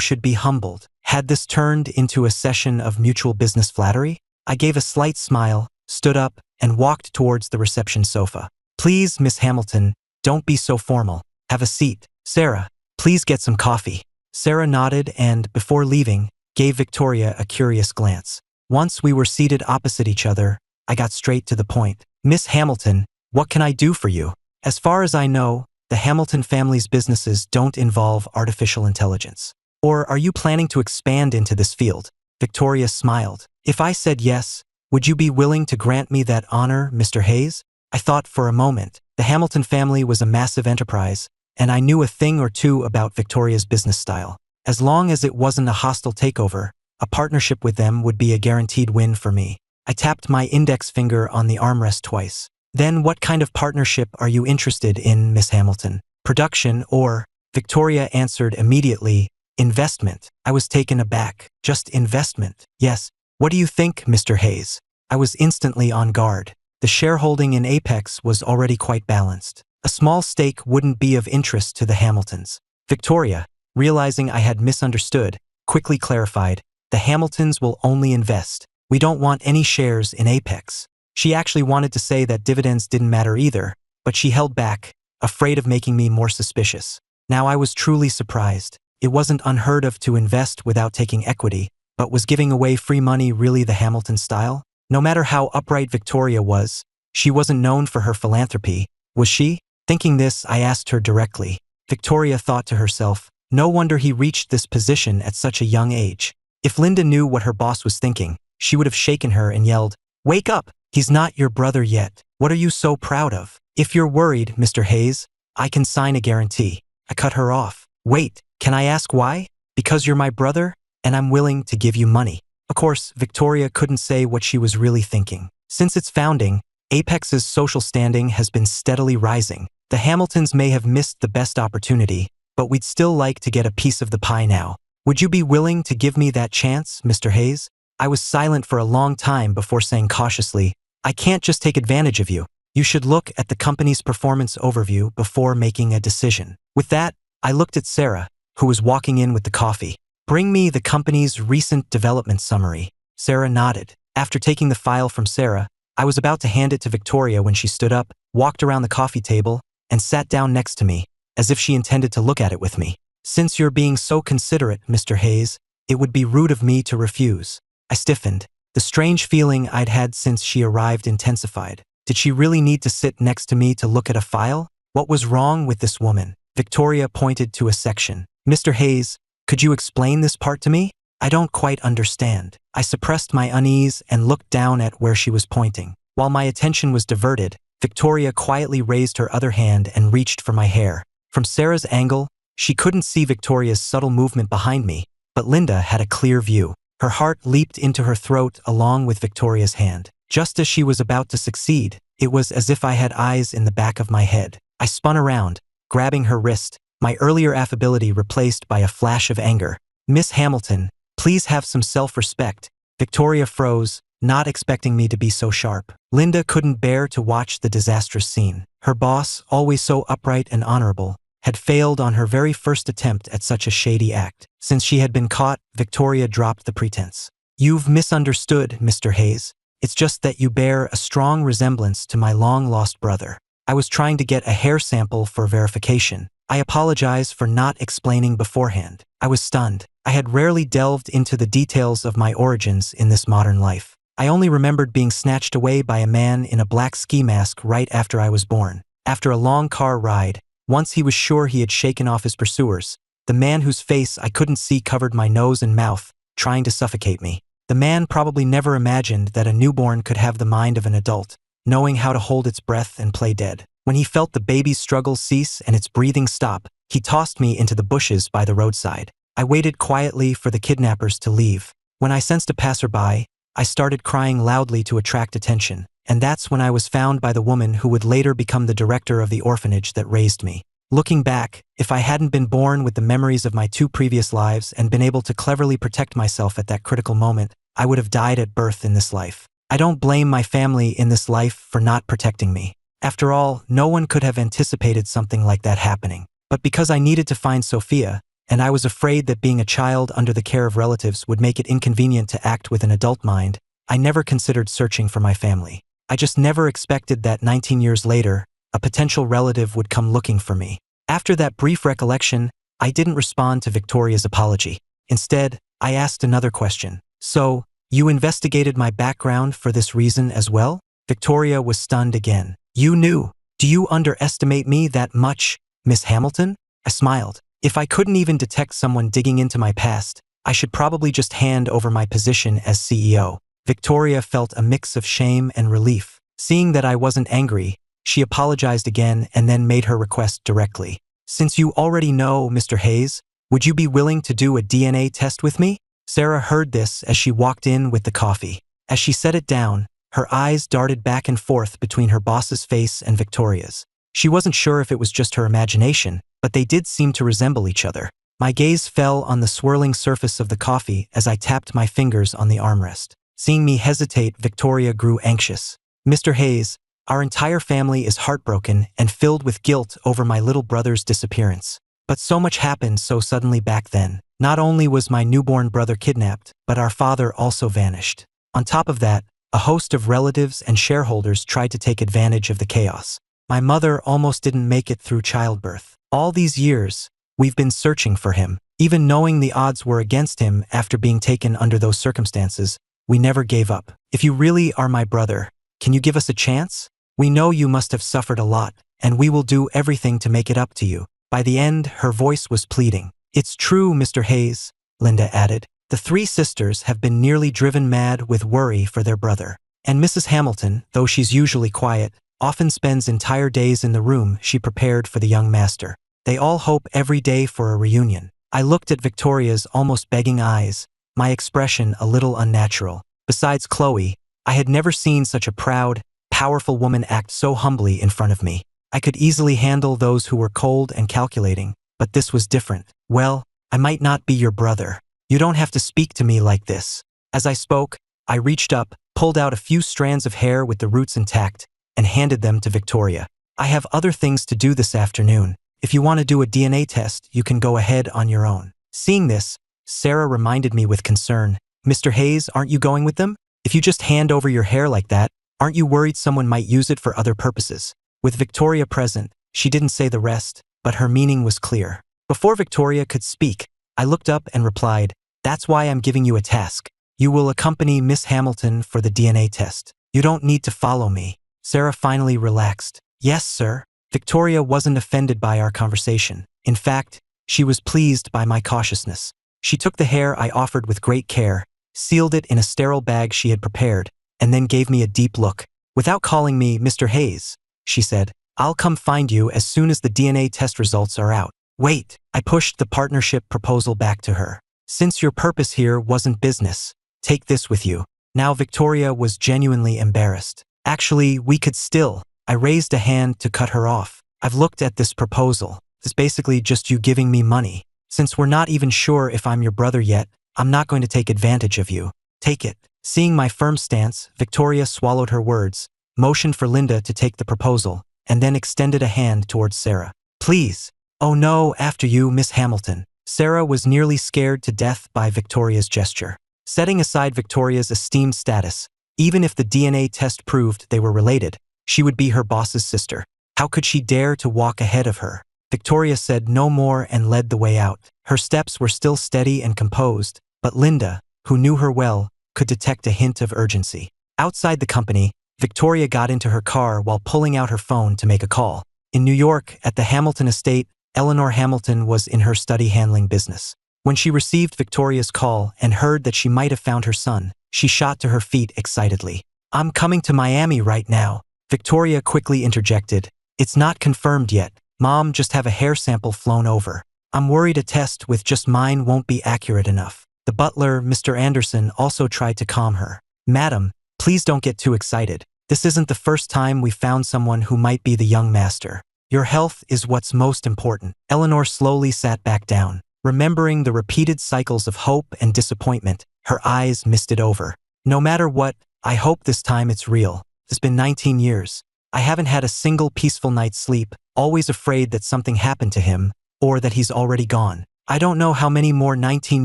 should be humbled. Had this turned into a session of mutual business flattery? I gave a slight smile, stood up, and walked towards the reception sofa. Please, Miss Hamilton, don't be so formal. Have a seat. Sarah, please get some coffee. Sarah nodded and, before leaving, gave Victoria a curious glance. Once we were seated opposite each other, I got straight to the point. Miss Hamilton, what can I do for you? As far as I know, the Hamilton family's businesses don't involve artificial intelligence. Or are you planning to expand into this field? Victoria smiled. If I said yes, would you be willing to grant me that honor, Mr. Hayes? I thought for a moment. The Hamilton family was a massive enterprise, and I knew a thing or two about Victoria's business style. As long as it wasn't a hostile takeover, a partnership with them would be a guaranteed win for me. I tapped my index finger on the armrest twice. Then what kind of partnership are you interested in, Miss Hamilton? Production or, Victoria answered immediately, investment. I was taken aback. Just investment? Yes. What do you think, Mr. Hayes? I was instantly on guard. The shareholding in Apex was already quite balanced. A small stake wouldn't be of interest to the Hamiltons. Victoria, realizing I had misunderstood, quickly clarified, the Hamiltons will only invest. We don't want any shares in Apex. She actually wanted to say that dividends didn't matter either, but she held back, afraid of making me more suspicious. Now I was truly surprised. It wasn't unheard of to invest without taking equity, but was giving away free money really the Hamilton style? No matter how upright Victoria was, she wasn't known for her philanthropy, was she? Thinking this, I asked her directly. Victoria thought to herself, no wonder he reached this position at such a young age. If Linda knew what her boss was thinking, she would have shaken her and yelled, "Wake up! He's not your brother yet. What are you so proud of? If you're worried, Mr. Hayes, I can sign a guarantee." I cut her off. Wait, can I ask why? Because you're my brother, and I'm willing to give you money. Of course, Victoria couldn't say what she was really thinking. Since its founding, Apex's social standing has been steadily rising. The Hamiltons may have missed the best opportunity, but we'd still like to get a piece of the pie now. Would you be willing to give me that chance, Mr. Hayes? I was silent for a long time before saying cautiously, I can't just take advantage of you. You should look at the company's performance overview before making a decision. With that, I looked at Sarah, who was walking in with the coffee. Bring me the company's recent development summary. Sarah nodded. After taking the file from Sarah, I was about to hand it to Victoria when she stood up, walked around the coffee table, and sat down next to me, as if she intended to look at it with me. Since you're being so considerate, Mr. Hayes, it would be rude of me to refuse. I stiffened. The strange feeling I'd had since she arrived intensified. Did she really need to sit next to me to look at a file? What was wrong with this woman? Victoria pointed to a section. Mr. Hayes, could you explain this part to me? I don't quite understand. I suppressed my unease and looked down at where she was pointing. While my attention was diverted, Victoria quietly raised her other hand and reached for my hair. From Sarah's angle, she couldn't see Victoria's subtle movement behind me, but Linda had a clear view. Her heart leaped into her throat along with Victoria's hand. Just as she was about to succeed, it was as if I had eyes in the back of my head. I spun around, grabbing her wrist, my earlier affability replaced by a flash of anger. Miss Hamilton, please have some self-respect. Victoria froze, not expecting me to be so sharp. Linda couldn't bear to watch the disastrous scene. Her boss, always so upright and honorable, had failed on her very first attempt at such a shady act. Since she had been caught, Victoria dropped the pretense. You've misunderstood, Mr. Hayes. It's just that you bear a strong resemblance to my long-lost brother. I was trying to get a hair sample for verification. I apologize for not explaining beforehand. I was stunned. I had rarely delved into the details of my origins in this modern life. I only remembered being snatched away by a man in a black ski mask right after I was born. After a long car ride, Once he was sure he had shaken off his pursuers. The man whose face I couldn't see covered my nose and mouth, trying to suffocate me. The man probably never imagined that a newborn could have the mind of an adult, knowing how to hold its breath and play dead. When he felt the baby's struggles cease and its breathing stop, he tossed me into the bushes by the roadside. I waited quietly for the kidnappers to leave. When I sensed a passerby, I started crying loudly to attract attention, and that's when I was found by the woman who would later become the director of the orphanage that raised me. Looking back, if I hadn't been born with the memories of my 2 previous lives and been able to cleverly protect myself at that critical moment, I would have died at birth in this life. I don't blame my family in this life for not protecting me. After all, no one could have anticipated something like that happening. But because I needed to find Sophia, and I was afraid that being a child under the care of relatives would make it inconvenient to act with an adult mind, I never considered searching for my family. I just never expected that 19 years later, a potential relative would come looking for me. After that brief recollection, I didn't respond to Victoria's apology. Instead, I asked another question. So, you investigated my background for this reason as well? Victoria was stunned again. You knew. Do you underestimate me that much, Miss Hamilton? I smiled. If I couldn't even detect someone digging into my past, I should probably just hand over my position as CEO. Victoria felt a mix of shame and relief. Seeing that I wasn't angry, she apologized again and then made her request directly. Since you already know Mr. Hayes, would you be willing to do a DNA test with me? Sarah heard this as she walked in with the coffee. As she set it down, her eyes darted back and forth between her boss's face and Victoria's. She wasn't sure if it was just her imagination, but they did seem to resemble each other. My gaze fell on the swirling surface of the coffee as I tapped my fingers on the armrest. Seeing me hesitate, Victoria grew anxious. Mr. Hayes, our entire family is heartbroken and filled with guilt over my little brother's disappearance. But so much happened so suddenly back then. Not only was my newborn brother kidnapped, but our father also vanished. On top of that, a host of relatives and shareholders tried to take advantage of the chaos. My mother almost didn't make it through childbirth. All these years, we've been searching for him. Even knowing the odds were against him after being taken under those circumstances, we never gave up. If you really are my brother, can you give us a chance? We know you must have suffered a lot, and we will do everything to make it up to you. By the end, her voice was pleading. It's true, Mr. Hayes, Linda added. The 3 sisters have been nearly driven mad with worry for their brother. And Mrs. Hamilton, though she's usually quiet, often spends entire days in the room she prepared for the young master. They all hope every day for a reunion. I looked at Victoria's almost begging eyes, my expression a little unnatural. Besides Chloe, I had never seen such a proud, powerful woman act so humbly in front of me. I could easily handle those who were cold and calculating, but this was different. Well, I might not be your brother. You don't have to speak to me like this. As I spoke, I reached up, pulled out a few strands of hair with the roots intact, and handed them to Victoria. I have other things to do this afternoon. If you want to do a DNA test, you can go ahead on your own. Seeing this, Sarah reminded me with concern. Mr. Hayes, aren't you going with them? If you just hand over your hair like that, aren't you worried someone might use it for other purposes? With Victoria present, she didn't say the rest, but her meaning was clear. Before Victoria could speak, I looked up and replied, that's why I'm giving you a task. You will accompany Miss Hamilton for the DNA test. You don't need to follow me. Sarah finally relaxed. Yes, sir. Victoria wasn't offended by our conversation. In fact, she was pleased by my cautiousness. She took the hair I offered with great care, sealed it in a sterile bag she had prepared, and then gave me a deep look. Without calling me Mr. Hayes, she said, I'll come find you as soon as the DNA test results are out. Wait, I pushed the partnership proposal back to her. Since your purpose here wasn't business, take this with you. Now Victoria was genuinely embarrassed. Actually, we could still. I raised a hand to cut her off. I've looked at this proposal. It's basically just you giving me money. Since we're not even sure if I'm your brother yet, I'm not going to take advantage of you. Take it. Seeing my firm stance, Victoria swallowed her words, motioned for Linda to take the proposal, and then extended a hand towards Sarah. Please. Oh no, after you, Miss Hamilton. Sarah was nearly scared to death by Victoria's gesture. Setting aside Victoria's esteemed status, even if the DNA test proved they were related, she would be her boss's sister. How could she dare to walk ahead of her? Victoria said no more and led the way out. Her steps were still steady and composed, but Linda, who knew her well, could detect a hint of urgency. Outside the company, Victoria got into her car while pulling out her phone to make a call. In New York, at the Hamilton estate, Eleanor Hamilton was in her study handling business. When she received Victoria's call and heard that she might have found her son, she shot to her feet excitedly. "I'm coming to Miami right now," Victoria quickly interjected. "It's not confirmed yet. Mom, just have a hair sample flown over. I'm worried a test with just mine won't be accurate enough." The butler, Mr. Anderson, also tried to calm her. "Madam, please don't get too excited. This isn't the first time we've found someone who might be the young master. Your health is what's most important." Eleanor slowly sat back down. Remembering the repeated cycles of hope and disappointment, her eyes misted over. "No matter what, I hope this time it's real. It's been 19 years. I haven't had a single peaceful night's sleep, always afraid that something happened to him, or that he's already gone. I don't know how many more 19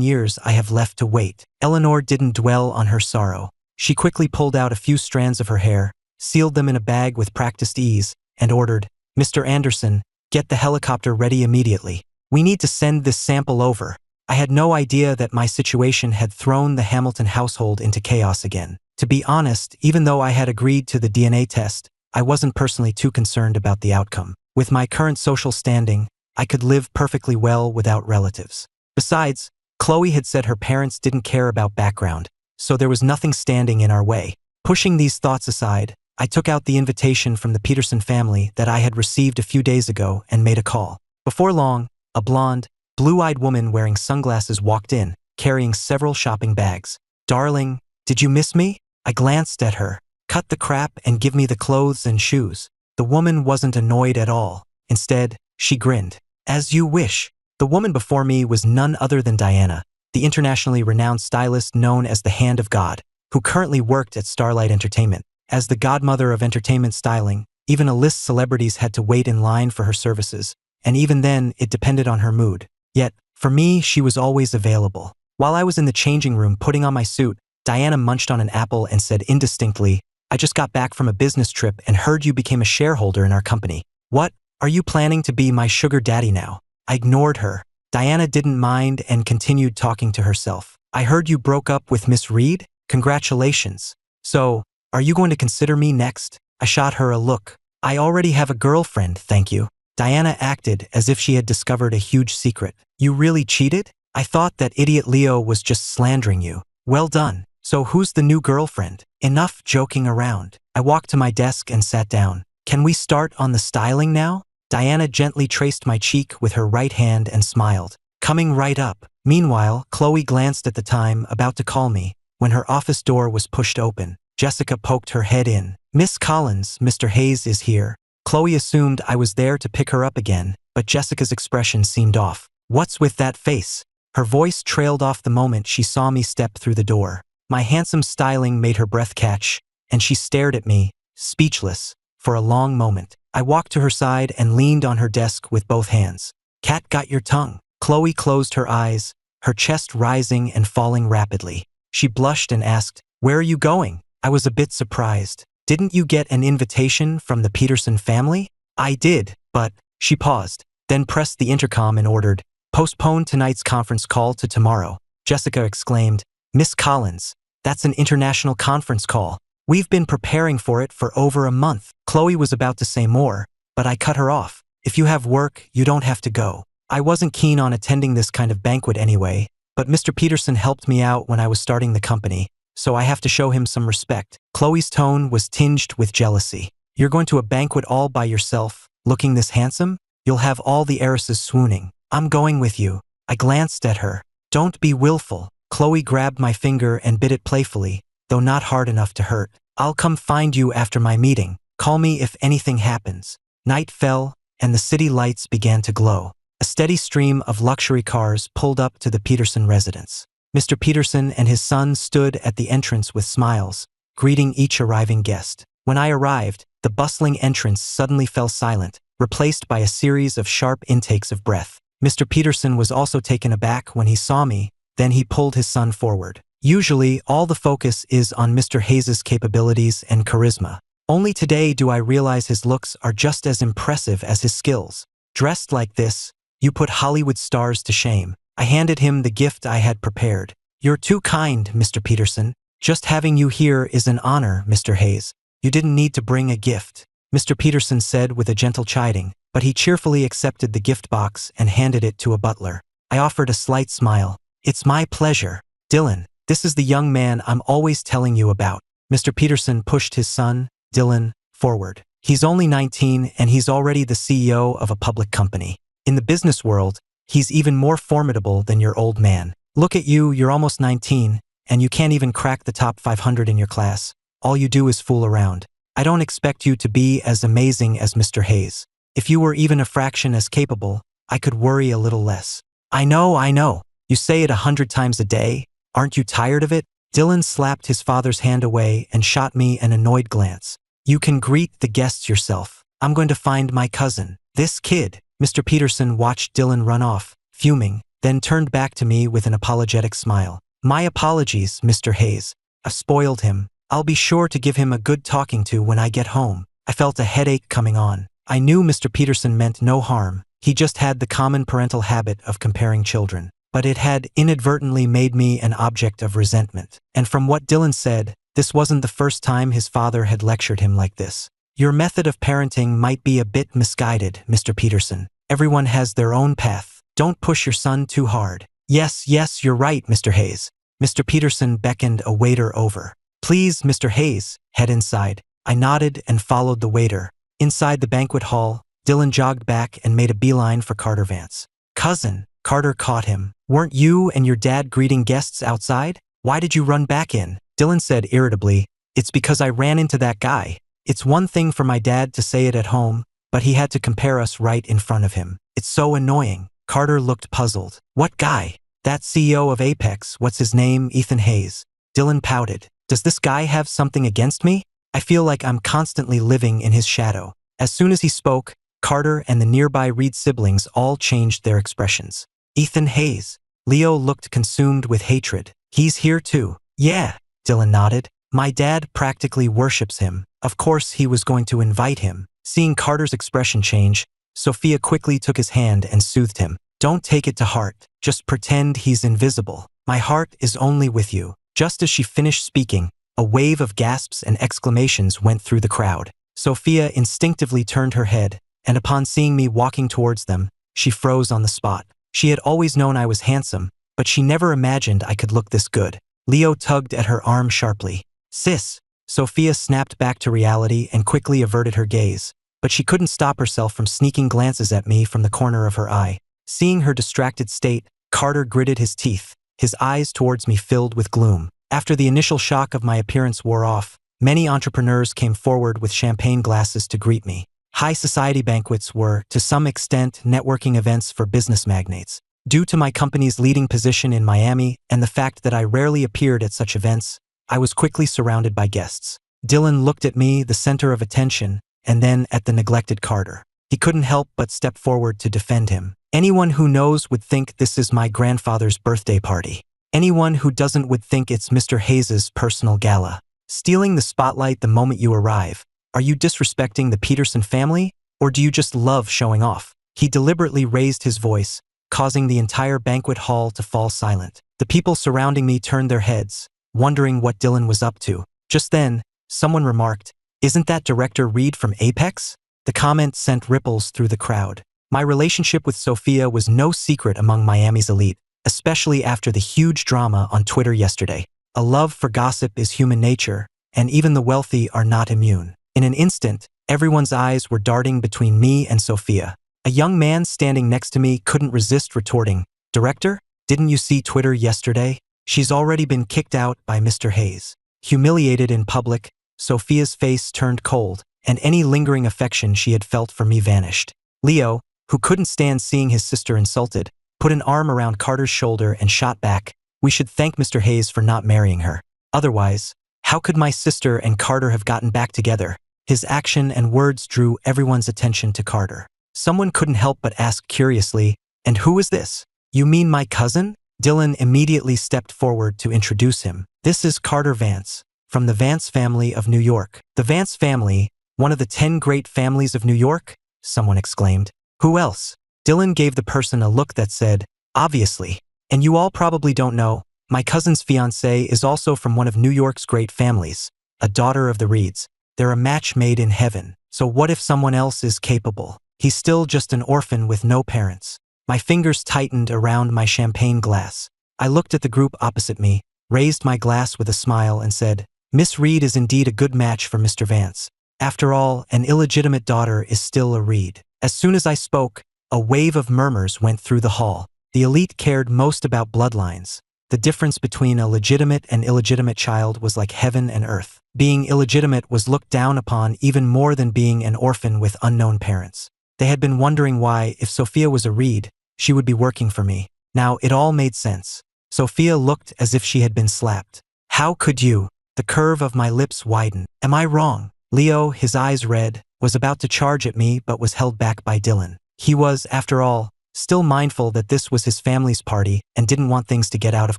years I have left to wait." Eleanor didn't dwell on her sorrow. She quickly pulled out a few strands of her hair, sealed them in a bag with practiced ease, and ordered, "Mr. Anderson, get the helicopter ready immediately. We need to send this sample over." I had no idea that my situation had thrown the Hamilton household into chaos again. To be honest, even though I had agreed to the DNA test, I wasn't personally too concerned about the outcome. With my current social standing, I could live perfectly well without relatives. Besides, Chloe had said her parents didn't care about background, so there was nothing standing in our way. Pushing these thoughts aside, I took out the invitation from the Peterson family that I had received a few days ago and made a call. Before long, a blonde, blue-eyed woman wearing sunglasses walked in, carrying several shopping bags. "Darling, did you miss me?" I glanced at her. "Cut the crap and give me the clothes and shoes." The woman wasn't annoyed at all. Instead, she grinned. "As you wish." The woman before me was none other than Diana, the internationally renowned stylist known as the Hand of God, who currently worked at Starlight Entertainment. As the godmother of entertainment styling, even A-list celebrities had to wait in line for her services, and even then, it depended on her mood. Yet, for me, she was always available. While I was in the changing room putting on my suit, Diana munched on an apple and said indistinctly, "I just got back from a business trip and heard you became a shareholder in our company. What? Are you planning to be my sugar daddy now?" I ignored her. Diana didn't mind and continued talking to herself. "I heard you broke up with Miss Reed? Congratulations. So, are you going to consider me next?" I shot her a look. "I already have a girlfriend, thank you." Diana acted as if she had discovered a huge secret. "You really cheated? I thought that idiot Leo was just slandering you." "Well done. So who's the new girlfriend?" "Enough joking around." I walked to my desk and sat down. "Can we start on the styling now?" Diana gently traced my cheek with her right hand and smiled. "Coming right up." Meanwhile, Chloe glanced at the time, about to call me, when her office door was pushed open. Jessica poked her head in. "Miss Collins, Mr. Hayes is here." Chloe assumed I was there to pick her up again, but Jessica's expression seemed off. "What's with that face?" Her voice trailed off the moment she saw me step through the door. My handsome styling made her breath catch, and she stared at me, speechless, for a long moment. I walked to her side and leaned on her desk with both hands. "Cat got your tongue." Chloe closed her eyes, her chest rising and falling rapidly. She blushed and asked, "Where are you going?" I was a bit surprised. "Didn't you get an invitation from the Peterson family?" "I did, but..." She paused, then pressed the intercom and ordered, "Postpone tonight's conference call to tomorrow." Jessica exclaimed, "Miss Collins, that's an international conference call. We've been preparing for it for over a month." Chloe was about to say more, but I cut her off. "If you have work, you don't have to go." I wasn't keen on attending this kind of banquet anyway, but Mr. Peterson helped me out when I was starting the company, so I have to show him some respect. Chloe's tone was tinged with jealousy. "You're going to a banquet all by yourself, looking this handsome? You'll have all the heiresses swooning." "I'm going with you." I glanced at her. "Don't be willful." Chloe grabbed my finger and bit it playfully, though not hard enough to hurt. "I'll come find you after my meeting. Call me if anything happens." Night fell, and the city lights began to glow. A steady stream of luxury cars pulled up to the Peterson residence. Mr. Peterson and his son stood at the entrance with smiles, greeting each arriving guest. When I arrived, the bustling entrance suddenly fell silent, replaced by a series of sharp intakes of breath. Mr. Peterson was also taken aback when he saw me, then he pulled his son forward. Usually, all the focus is on Mr. Hayes' capabilities and charisma. Only today do I realize his looks are just as impressive as his skills. "Dressed like this, you put Hollywood stars to shame." I handed him the gift I had prepared. "You're too kind, Mr. Peterson. Just having you here is an honor, Mr. Hayes. You didn't need to bring a gift." Mr. Peterson said with a gentle chiding, but he cheerfully accepted the gift box and handed it to a butler. I offered a slight smile. It's my pleasure. Dylan, this is the young man I'm always telling you about. Mr. Peterson pushed his son, Dylan, forward. He's only 19 and he's already the CEO of a public company. In the business world, he's even more formidable than your old man. Look at you, you're almost 19, and you can't even crack the top 500 in your class. All you do is fool around. I don't expect you to be as amazing as Mr. Hayes. If you were even a fraction as capable, I could worry a little less. I know. You say it 100 times a day. Aren't you tired of it? Dylan slapped his father's hand away and shot me an annoyed glance. You can greet the guests yourself. I'm going to find my cousin. This kid. Mr. Peterson watched Dylan run off, fuming, then turned back to me with an apologetic smile. My apologies, Mr. Hayes. I've spoiled him. I'll be sure to give him a good talking to when I get home. I felt a headache coming on. I knew Mr. Peterson meant no harm. He just had the common parental habit of comparing children. But it had inadvertently made me an object of resentment. And from what Dylan said, this wasn't the first time his father had lectured him like this. Your method of parenting might be a bit misguided, Mr. Peterson. Everyone has their own path. Don't push your son too hard. Yes, you're right, Mr. Hayes. Mr. Peterson beckoned a waiter over. Please, Mr. Hayes, head inside. I nodded and followed the waiter. Inside the banquet hall, Dylan jogged back and made a beeline for Carter Vance. Cousin, Carter caught him. Weren't you and your dad greeting guests outside? Why did you run back in? Dylan said irritably, It's because I ran into that guy. It's one thing for my dad to say it at home, but he had to compare us right in front of him. It's so annoying. Carter looked puzzled. What guy? That CEO of Apex, what's his name, Ethan Hayes. Dylan pouted. Does this guy have something against me? I feel like I'm constantly living in his shadow. As soon as he spoke, Carter and the nearby Reed siblings all changed their expressions. Ethan Hayes. Leo looked consumed with hatred. He's here too. Yeah, Dylan nodded. My dad practically worships him. Of course he was going to invite him. Seeing Carter's expression change, Sophia quickly took his hand and soothed him. Don't take it to heart. Just pretend he's invisible. My heart is only with you. Just as she finished speaking, a wave of gasps and exclamations went through the crowd. Sophia instinctively turned her head, and upon seeing me walking towards them, she froze on the spot. She had always known I was handsome, but she never imagined I could look this good. Leo tugged at her arm sharply. Sis! Sophia snapped back to reality and quickly averted her gaze, but she couldn't stop herself from sneaking glances at me from the corner of her eye. Seeing her distracted state, Carter gritted his teeth, his eyes towards me filled with gloom. After the initial shock of my appearance wore off, many entrepreneurs came forward with champagne glasses to greet me. High society banquets were, to some extent, networking events for business magnates. Due to my company's leading position in Miami and the fact that I rarely appeared at such events, I was quickly surrounded by guests. Dylan looked at me, the center of attention, and then at the neglected Carter. He couldn't help but step forward to defend him. Anyone who knows would think this is my grandfather's birthday party. Anyone who doesn't would think it's Mr. Hayes's personal gala. Stealing the spotlight the moment you arrive. Are you disrespecting the Peterson family, or do you just love showing off? He deliberately raised his voice, causing the entire banquet hall to fall silent. The people surrounding me turned their heads, wondering what Dylan was up to. Just then, someone remarked, Isn't that Director Reed from Apex? The comment sent ripples through the crowd. My relationship with Sophia was no secret among Miami's elite, especially after the huge drama on Twitter yesterday. A love for gossip is human nature, and even the wealthy are not immune. In an instant, everyone's eyes were darting between me and Sophia. A young man standing next to me couldn't resist retorting, Director, didn't you see Twitter yesterday? She's already been kicked out by Mr. Hayes. Humiliated in public, Sophia's face turned cold, and any lingering affection she had felt for me vanished. Leo, who couldn't stand seeing his sister insulted, put an arm around Carter's shoulder and shot back, We should thank Mr. Hayes for not marrying her. Otherwise, how could my sister and Carter have gotten back together? His action and words drew everyone's attention to Carter. Someone couldn't help but ask curiously, And who is this? You mean my cousin? Dylan immediately stepped forward to introduce him. This is Carter Vance, from the Vance family of New York. The Vance family, one of the 10 great families of New York? Someone exclaimed. Who else? Dylan gave the person a look that said, Obviously. And you all probably don't know, my cousin's fiancée is also from one of New York's great families, a daughter of the Reeds. They're a match made in heaven. So what if someone else is capable? He's still just an orphan with no parents. My fingers tightened around my champagne glass. I looked at the group opposite me, raised my glass with a smile and said, Miss Reed is indeed a good match for Mr. Vance. After all, an illegitimate daughter is still a Reed. As soon as I spoke, a wave of murmurs went through the hall. The elite cared most about bloodlines. The difference between a legitimate and illegitimate child was like heaven and earth. Being illegitimate was looked down upon even more than being an orphan with unknown parents. They had been wondering why, if Sophia was a Reed, she would be working for me. Now it all made sense. Sophia looked as if she had been slapped. How could you? The curve of my lips widened. Am I wrong? Leo, his eyes red, was about to charge at me but was held back by Dylan. He was, after all, still mindful that this was his family's party and didn't want things to get out of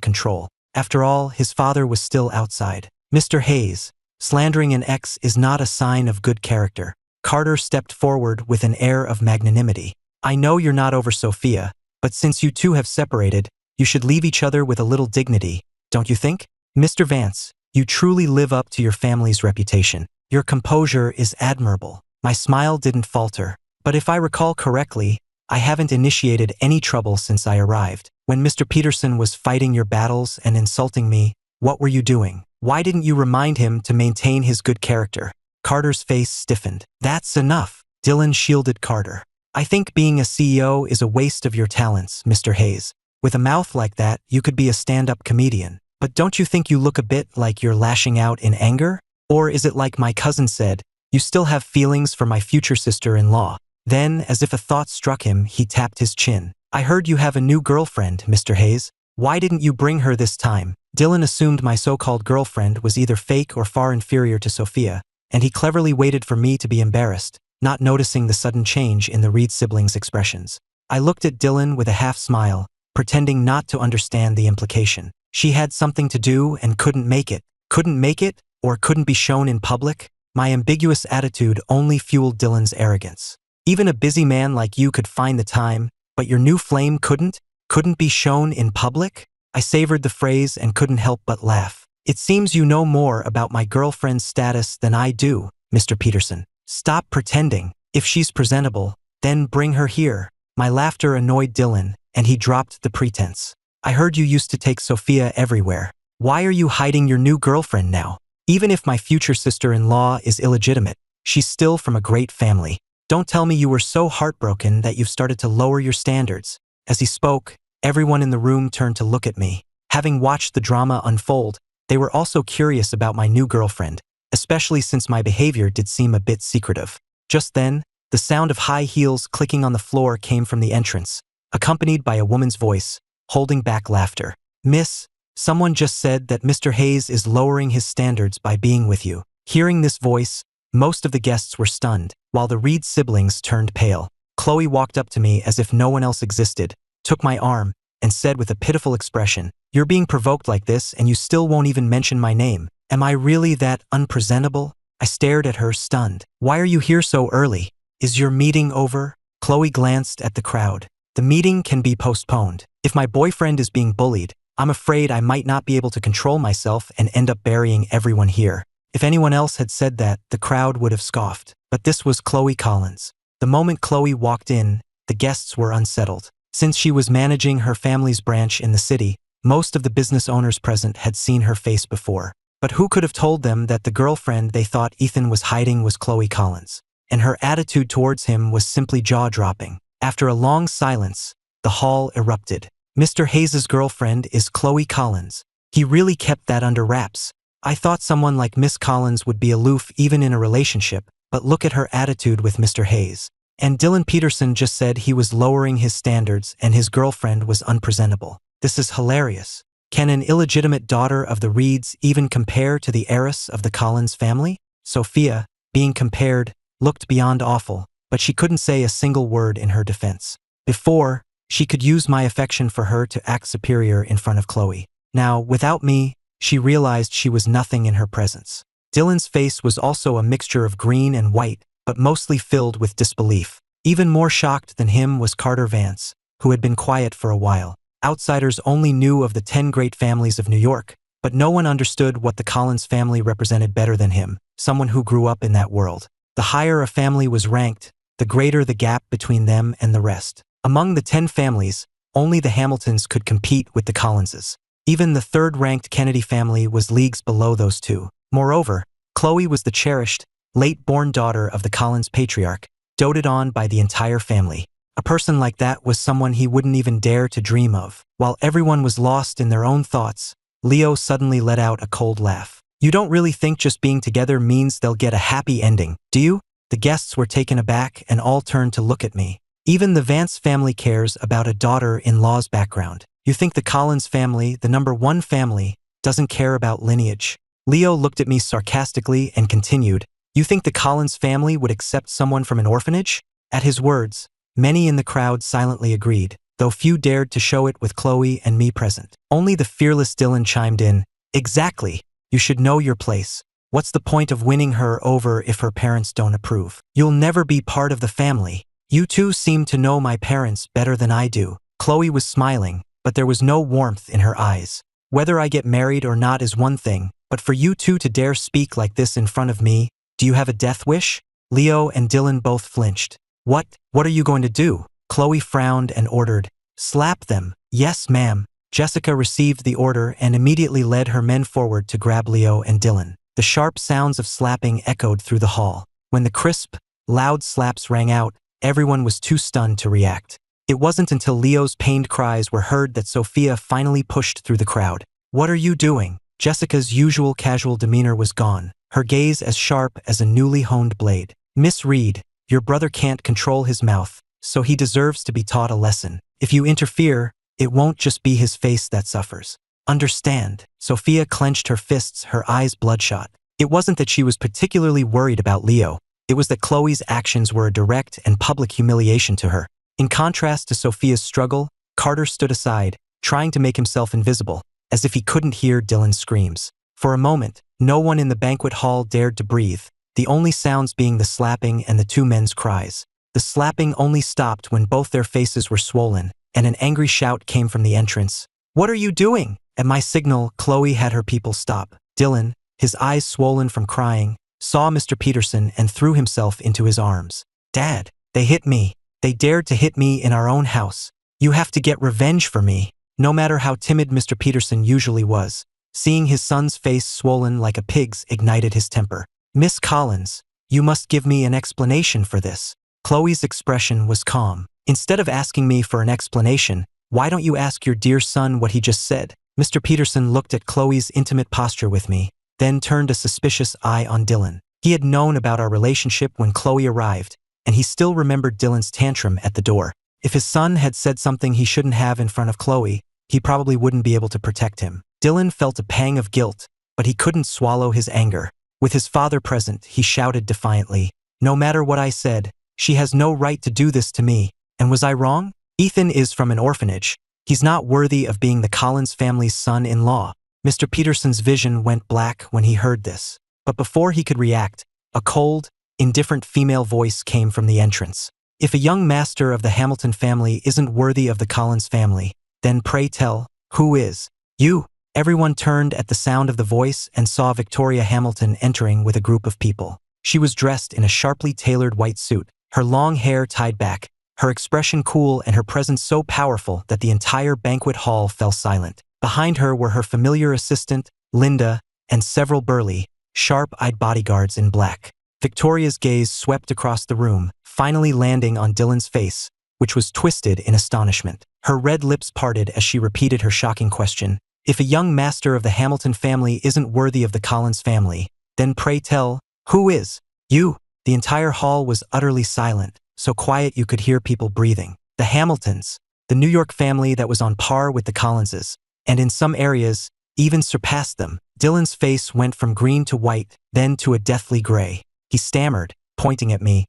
control. After all, his father was still outside. Mr. Hayes, slandering an ex is not a sign of good character. Carter stepped forward with an air of magnanimity. I know you're not over Sophia, but since you two have separated, you should leave each other with a little dignity, don't you think? Mr. Vance, you truly live up to your family's reputation. Your composure is admirable. My smile didn't falter. But if I recall correctly, I haven't initiated any trouble since I arrived. When Mr. Peterson was fighting your battles and insulting me, what were you doing? Why didn't you remind him to maintain his good character? Carter's face stiffened. That's enough. Dylan shielded Carter. I think being a CEO is a waste of your talents, Mr. Hayes. With a mouth like that, you could be a stand-up comedian. But don't you think you look a bit like you're lashing out in anger? Or is it like my cousin said, you still have feelings for my future sister-in-law? Then, as if a thought struck him, he tapped his chin. I heard you have a new girlfriend, Mr. Hayes. Why didn't you bring her this time? Dylan assumed my so-called girlfriend was either fake or far inferior to Sophia, and he cleverly waited for me to be embarrassed, not noticing the sudden change in the Reed siblings' expressions. I looked at Dylan with a half-smile, pretending not to understand the implication. She had something to do and couldn't make it. Couldn't make it, or couldn't be shown in public? My ambiguous attitude only fueled Dylan's arrogance. Even a busy man like you could find the time, but your new flame couldn't? Couldn't be shown in public? I savored the phrase and couldn't help but laugh. It seems you know more about my girlfriend's status than I do, Mr. Peterson. Stop pretending. If she's presentable, then bring her here. My laughter annoyed Dylan, and he dropped the pretense. I heard you used to take Sophia everywhere. Why are you hiding your new girlfriend now? Even if my future sister-in-law is illegitimate, she's still from a great family. Don't tell me you were so heartbroken that you've started to lower your standards. As he spoke, everyone in the room turned to look at me. Having watched the drama unfold, they were also curious about my new girlfriend, especially since my behavior did seem a bit secretive. Just then, the sound of high heels clicking on the floor came from the entrance, accompanied by a woman's voice, holding back laughter. Miss, someone just said that Mr. Hayes is lowering his standards by being with you. Hearing this voice, most of the guests were stunned, while the Reed siblings turned pale. Chloe walked up to me as if no one else existed, took my arm, and said with a pitiful expression, "You're being provoked like this and you still won't even mention my name. Am I really that unpresentable?" I stared at her, stunned. "Why are you here so early? Is your meeting over?" Chloe glanced at the crowd. "The meeting can be postponed. If my boyfriend is being bullied, I'm afraid I might not be able to control myself and end up burying everyone here." If anyone else had said that, the crowd would have scoffed. But this was Chloe Collins. The moment Chloe walked in, the guests were unsettled. Since she was managing her family's branch in the city, most of the business owners present had seen her face before. But who could have told them that the girlfriend they thought Ethan was hiding was Chloe Collins? And her attitude towards him was simply jaw-dropping. After a long silence, the hall erupted. Mr. Hayes' girlfriend is Chloe Collins. He really kept that under wraps. I thought someone like Miss Collins would be aloof even in a relationship, but look at her attitude with Mr. Hayes. And Dylan Peterson just said he was lowering his standards and his girlfriend was unpresentable. This is hilarious. Can an illegitimate daughter of the Reeds even compare to the heiress of the Collins family? Sophia, being compared, looked beyond awful, but she couldn't say a single word in her defense. Before, she could use my affection for her to act superior in front of Chloe. Now, without me, she realized she was nothing in her presence. Dylan's face was also a mixture of green and white, but mostly filled with disbelief. Even more shocked than him was Carter Vance, who had been quiet for a while. Outsiders only knew of the 10 great families of New York, but no one understood what the Collins family represented better than him, someone who grew up in that world. The higher a family was ranked, the greater the gap between them and the rest. Among the 10 families, only the Hamiltons could compete with the Collinses. Even the third-ranked Kennedy family was leagues below those two. Moreover, Chloe was the cherished, late-born daughter of the Collins patriarch, doted on by the entire family. A person like that was someone he wouldn't even dare to dream of. While everyone was lost in their own thoughts, Leo suddenly let out a cold laugh. You don't really think just being together means they'll get a happy ending, do you? The guests were taken aback and all turned to look at me. Even the Vance family cares about a daughter-in-law's background. You think the Collins family, the #1 family, doesn't care about lineage? Leo looked at me sarcastically and continued, You think the Collins family would accept someone from an orphanage? At his words, many in the crowd silently agreed, though few dared to show it with Chloe and me present. Only the fearless Dylan chimed in, Exactly. You should know your place. What's the point of winning her over if her parents don't approve? You'll never be part of the family. You two seem to know my parents better than I do. Chloe was smiling, but there was no warmth in her eyes. Whether I get married or not is one thing, but for you two to dare speak like this in front of me, do you have a death wish? Leo and Dylan both flinched. What are you going to do? Chloe frowned and ordered, Slap them. Yes, ma'am. Jessica received the order and immediately led her men forward to grab Leo and Dylan. The sharp sounds of slapping echoed through the hall. When the crisp, loud slaps rang out, everyone was too stunned to react. It wasn't until Leo's pained cries were heard that Sophia finally pushed through the crowd. What are you doing? Jessica's usual casual demeanor was gone, her gaze as sharp as a newly honed blade. Miss Reed, your brother can't control his mouth, so he deserves to be taught a lesson. If you interfere, it won't just be his face that suffers. Understand? Sophia clenched her fists, her eyes bloodshot. It wasn't that she was particularly worried about Leo. It was that Chloe's actions were a direct and public humiliation to her. In contrast to Sophia's struggle, Carter stood aside, trying to make himself invisible, as if he couldn't hear Dylan's screams. For a moment, no one in the banquet hall dared to breathe, the only sounds being the slapping and the two men's cries. The slapping only stopped when both their faces were swollen, and an angry shout came from the entrance. What are you doing? At my signal, Chloe had her people stop. Dylan, his eyes swollen from crying, saw Mr. Peterson and threw himself into his arms. Dad, they hit me. They dared to hit me in our own house. You have to get revenge for me. No matter how timid Mr. Peterson usually was, seeing his son's face swollen like a pig's ignited his temper. Miss Collins, you must give me an explanation for this. Chloe's expression was calm. Instead of asking me for an explanation, why don't you ask your dear son what he just said? Mr. Peterson looked at Chloe's intimate posture with me, then turned a suspicious eye on Dylan. He had known about our relationship when Chloe arrived, and he still remembered Dylan's tantrum at the door. If his son had said something he shouldn't have in front of Chloe, he probably wouldn't be able to protect him. Dylan felt a pang of guilt, but he couldn't swallow his anger. With his father present, he shouted defiantly, No matter what I said, she has no right to do this to me. And was I wrong? Ethan is from an orphanage. He's not worthy of being the Collins family's son-in-law. Mr. Peterson's vision went black when he heard this. But before he could react, a cold, indifferent female voice came from the entrance. If a young master of the Hamilton family isn't worthy of the Collins family, then pray tell, who is? You. Everyone turned at the sound of the voice and saw Victoria Hamilton entering with a group of people. She was dressed in a sharply tailored white suit, her long hair tied back, her expression cool and her presence so powerful that the entire banquet hall fell silent. Behind her were her familiar assistant, Linda, and several burly, sharp-eyed bodyguards in black. Victoria's gaze swept across the room, finally landing on Dylan's face, which was twisted in astonishment. Her red lips parted as she repeated her shocking question. If a young master of the Hamilton family isn't worthy of the Collins family, then pray tell, who is? You. The entire hall was utterly silent, so quiet you could hear people breathing. The Hamiltons, the New York family that was on par with the Collinses, and in some areas, even surpassed them. Dylan's face went from green to white, then to a deathly gray. He stammered, pointing at me.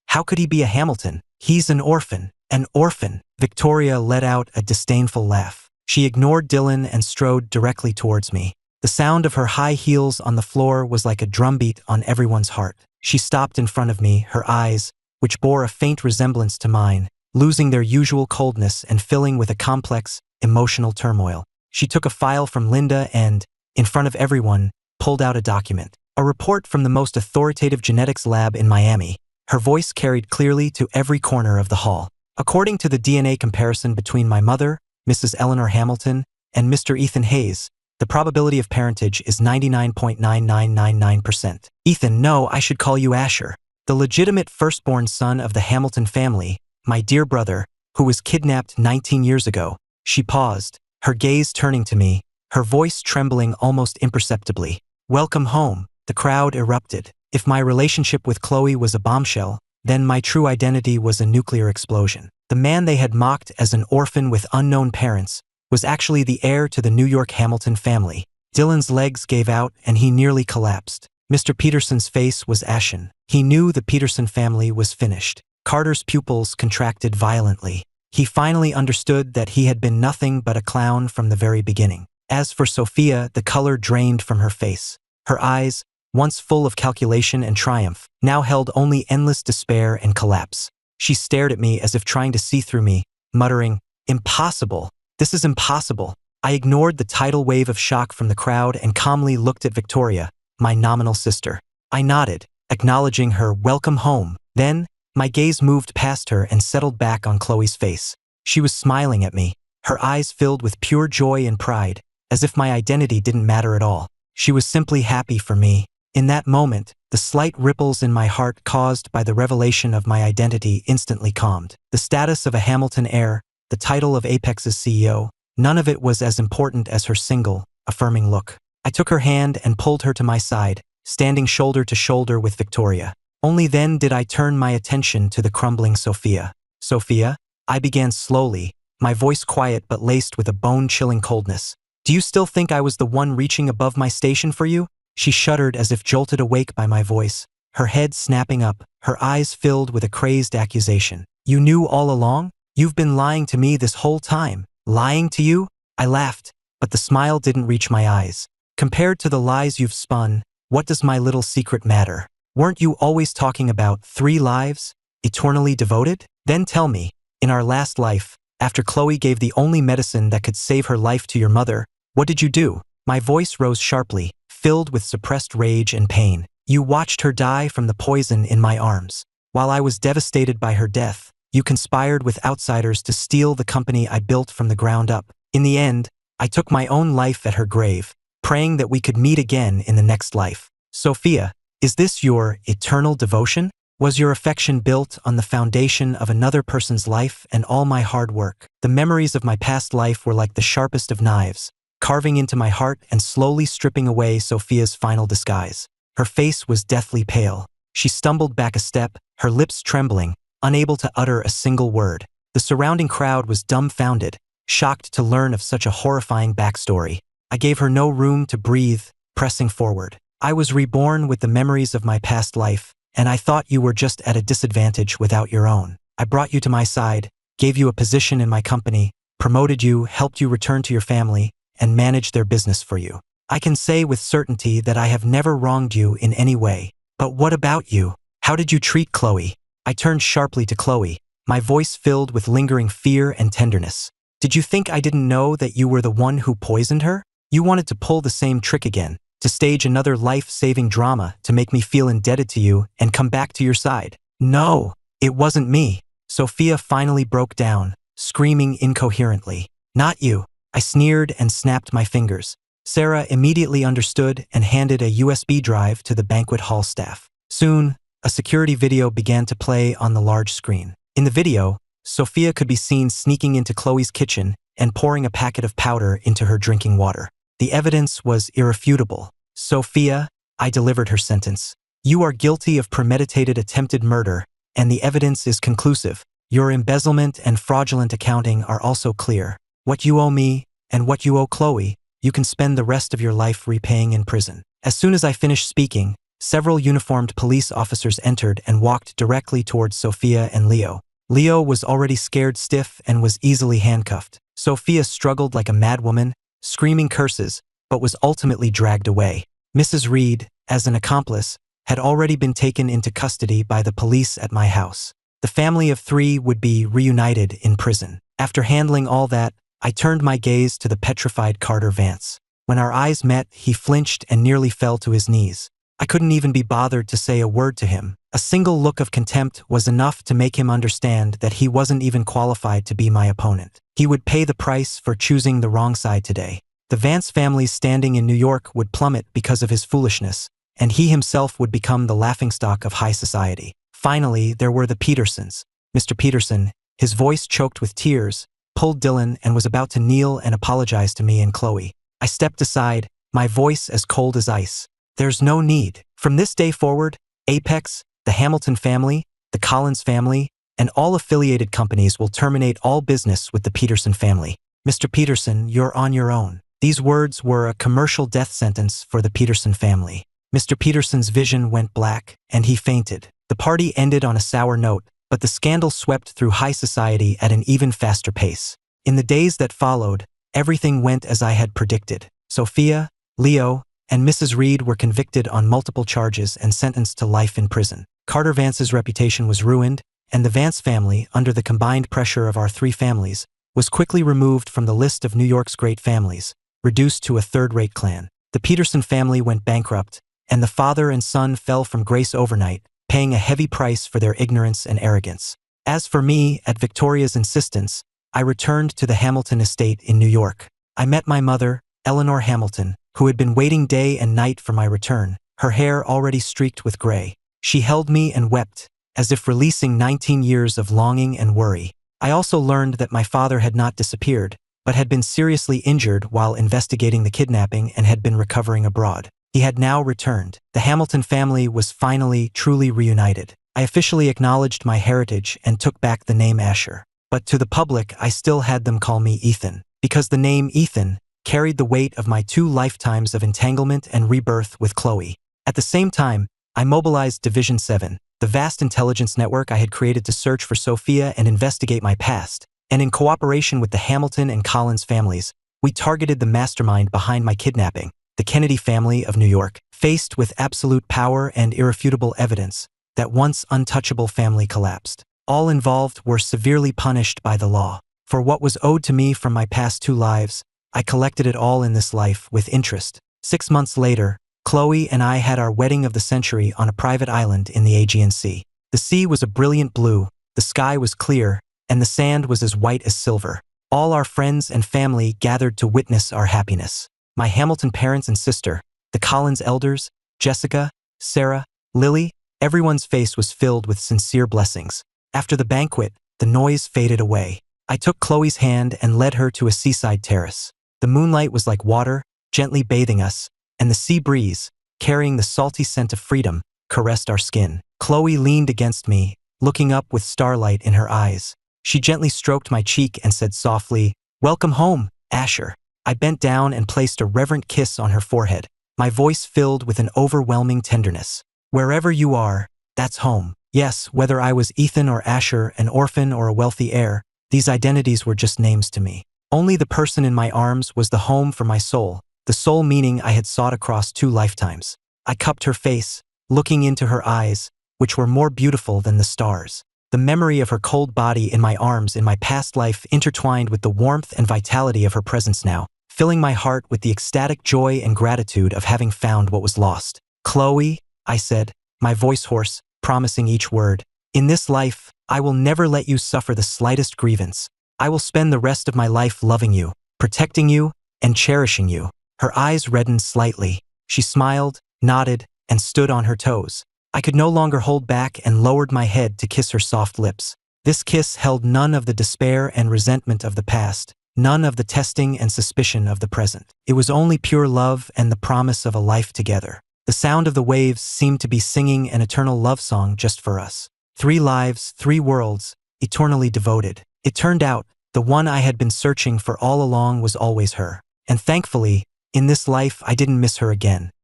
How could he be a Hamilton? He's an orphan. An orphan. Victoria let out a disdainful laugh. She ignored Dylan and strode directly towards me. The sound of her high heels on the floor was like a drumbeat on everyone's heart. She stopped in front of me, her eyes, which bore a faint resemblance to mine, losing their usual coldness and filling with a complex, emotional turmoil. She took a file from Linda and, in front of everyone, pulled out a document. A report from the most authoritative genetics lab in Miami. Her voice carried clearly to every corner of the hall. According to the DNA comparison between my mother, Mrs. Eleanor Hamilton, and Mr. Ethan Hayes, the probability of parentage is 99.9999%. Ethan, no, I should call you Asher. The legitimate firstborn son of the Hamilton family, my dear brother, who was kidnapped 19 years ago. She paused, her gaze turning to me, her voice trembling almost imperceptibly. Welcome home. The crowd erupted. If my relationship with Chloe was a bombshell, then my true identity was a nuclear explosion. The man they had mocked as an orphan with unknown parents was actually the heir to the New York Hamilton family. Dylan's legs gave out and he nearly collapsed. Mr. Peterson's face was ashen. He knew the Peterson family was finished. Carter's pupils contracted violently. He finally understood that he had been nothing but a clown from the very beginning. As for Sophia, the color drained from her face. Her eyes, once full of calculation and triumph, now held only endless despair and collapse. She stared at me as if trying to see through me, muttering, "Impossible! This is impossible!" I ignored the tidal wave of shock from the crowd and calmly looked at Victoria, my nominal sister. I nodded, acknowledging her welcome home. Then, my gaze moved past her and settled back on Chloe's face. She was smiling at me, her eyes filled with pure joy and pride, as if my identity didn't matter at all. She was simply happy for me. In that moment, the slight ripples in my heart caused by the revelation of my identity instantly calmed. The status of a Hamilton heir, the title of Apex's CEO, none of it was as important as her single, affirming look. I took her hand and pulled her to my side, standing shoulder to shoulder with Victoria. Only then did I turn my attention to the crumbling Sophia. Sophia, I began slowly, my voice quiet but laced with a bone-chilling coldness. Do you still think I was the one reaching above my station for you? She shuddered as if jolted awake by my voice, her head snapping up, her eyes filled with a crazed accusation. You knew all along? You've been lying to me this whole time. Lying to you? I laughed, but the smile didn't reach my eyes. Compared to the lies you've spun, what does my little secret matter? Weren't you always talking about 3 lives? Eternally devoted? Then tell me, in our last life, after Chloe gave the only medicine that could save her life to your mother, what did you do? My voice rose sharply, filled with suppressed rage and pain. You watched her die from the poison in my arms. While I was devastated by her death, you conspired with outsiders to steal the company I built from the ground up. In the end, I took my own life at her grave, praying that we could meet again in the next life. Sophia, is this your eternal devotion? Was your affection built on the foundation of another person's life and all my hard work? The memories of my past life were like the sharpest of knives, carving into my heart and slowly stripping away Sophia's final disguise. Her face was deathly pale. She stumbled back a step, her lips trembling, unable to utter a single word. The surrounding crowd was dumbfounded, shocked to learn of such a horrifying backstory. I gave her no room to breathe, pressing forward. I was reborn with the memories of my past life, and I thought you were just at a disadvantage without your own. I brought you to my side, gave you a position in my company, promoted you, helped you return to your family, and manage their business for you. I can say with certainty that I have never wronged you in any way. But what about you? How did you treat Chloe? I turned sharply to Chloe, my voice filled with lingering fear and tenderness. Did you think I didn't know that you were the one who poisoned her? You wanted to pull the same trick again, to stage another life-saving drama to make me feel indebted to you and come back to your side. No, it wasn't me. Sophia finally broke down, screaming incoherently. Not you. I sneered and snapped my fingers. Sarah immediately understood and handed a USB drive to the banquet hall staff. Soon, a security video began to play on the large screen. In the video, Sophia could be seen sneaking into Chloe's kitchen and pouring a packet of powder into her drinking water. The evidence was irrefutable. Sophia, I delivered her sentence. You are guilty of premeditated attempted murder, and the evidence is conclusive. Your embezzlement and fraudulent accounting are also clear. What you owe me, and what you owe Chloe, you can spend the rest of your life repaying in prison. As soon as I finished speaking, several uniformed police officers entered and walked directly towards Sophia and Leo. Leo was already scared stiff and was easily handcuffed. Sophia struggled like a madwoman, screaming curses, but was ultimately dragged away. Mrs. Reed, as an accomplice, had already been taken into custody by the police at my house. The family of 3 would be reunited in prison. After handling all that, I turned my gaze to the petrified Carter Vance. When our eyes met, he flinched and nearly fell to his knees. I couldn't even be bothered to say a word to him. A single look of contempt was enough to make him understand that he wasn't even qualified to be my opponent. He would pay the price for choosing the wrong side today. The Vance family's standing in New York would plummet because of his foolishness, and he himself would become the laughingstock of high society. Finally, there were the Petersons. Mr. Peterson, his voice choked with tears, pulled Dylan and was about to kneel and apologize to me and Chloe. I stepped aside, my voice as cold as ice. There's no need. From this day forward, Apex, the Hamilton family, the Collins family, and all affiliated companies will terminate all business with the Peterson family. Mr. Peterson, you're on your own. These words were a commercial death sentence for the Peterson family. Mr. Peterson's vision went black, and he fainted. The party ended on a sour note, but the scandal swept through high society at an even faster pace. In the days that followed, everything went as I had predicted. Sophia, Leo, and Mrs. Reed were convicted on multiple charges and sentenced to life in prison. Carter Vance's reputation was ruined, and the Vance family, under the combined pressure of our three families, was quickly removed from the list of New York's great families, reduced to a third-rate clan. The Peterson family went bankrupt, and the father and son fell from grace overnight, paying a heavy price for their ignorance and arrogance. As for me, at Victoria's insistence, I returned to the Hamilton estate in New York. I met my mother, Eleanor Hamilton, who had been waiting day and night for my return, her hair already streaked with gray. She held me and wept, as if releasing 19 years of longing and worry. I also learned that my father had not disappeared, but had been seriously injured while investigating the kidnapping and had been recovering abroad. He had now returned. The Hamilton family was finally, truly reunited. I officially acknowledged my heritage and took back the name Asher. But to the public, I still had them call me Ethan, because the name Ethan carried the weight of my 2 lifetimes of entanglement and rebirth with Chloe. At the same time, I mobilized Division 7, the vast intelligence network I had created to search for Sophia and investigate my past, and in cooperation with the Hamilton and Collins families, we targeted the mastermind behind my kidnapping, the Kennedy family of New York. Faced with absolute power and irrefutable evidence, that once untouchable family collapsed. All involved were severely punished by the law. For what was owed to me from my past 2 lives, I collected it all in this life with interest. 6 months later, Chloe and I had our wedding of the century on a private island in the Aegean Sea. The sea was a brilliant blue, the sky was clear, and the sand was as white as silver. All our friends and family gathered to witness our happiness. My Hamilton parents and sister, the Collins elders, Jessica, Sarah, Lily, everyone's face was filled with sincere blessings. After the banquet, the noise faded away. I took Chloe's hand and led her to a seaside terrace. The moonlight was like water, gently bathing us, and the sea breeze, carrying the salty scent of freedom, caressed our skin. Chloe leaned against me, looking up with starlight in her eyes. She gently stroked my cheek and said softly, "Welcome home, Asher." I bent down and placed a reverent kiss on her forehead, my voice filled with an overwhelming tenderness. "Wherever you are, that's home." Yes, whether I was Ethan or Asher, an orphan or a wealthy heir, these identities were just names to me. Only the person in my arms was the home for my soul, the sole meaning I had sought across 2 lifetimes. I cupped her face, looking into her eyes, which were more beautiful than the stars. The memory of her cold body in my arms in my past life intertwined with the warmth and vitality of her presence now, filling my heart with the ecstatic joy and gratitude of having found what was lost. "Chloe," I said, my voice hoarse, promising each word, "in this life, I will never let you suffer the slightest grievance. I will spend the rest of my life loving you, protecting you, and cherishing you." Her eyes reddened slightly. She smiled, nodded, and stood on her toes. I could no longer hold back and lowered my head to kiss her soft lips. This kiss held none of the despair and resentment of the past, none of the testing and suspicion of the present. It was only pure love and the promise of a life together. The sound of the waves seemed to be singing an eternal love song just for us. 3 lives, 3 worlds, eternally devoted. It turned out, the one I had been searching for all along was always her. And thankfully, in this life I didn't miss her again.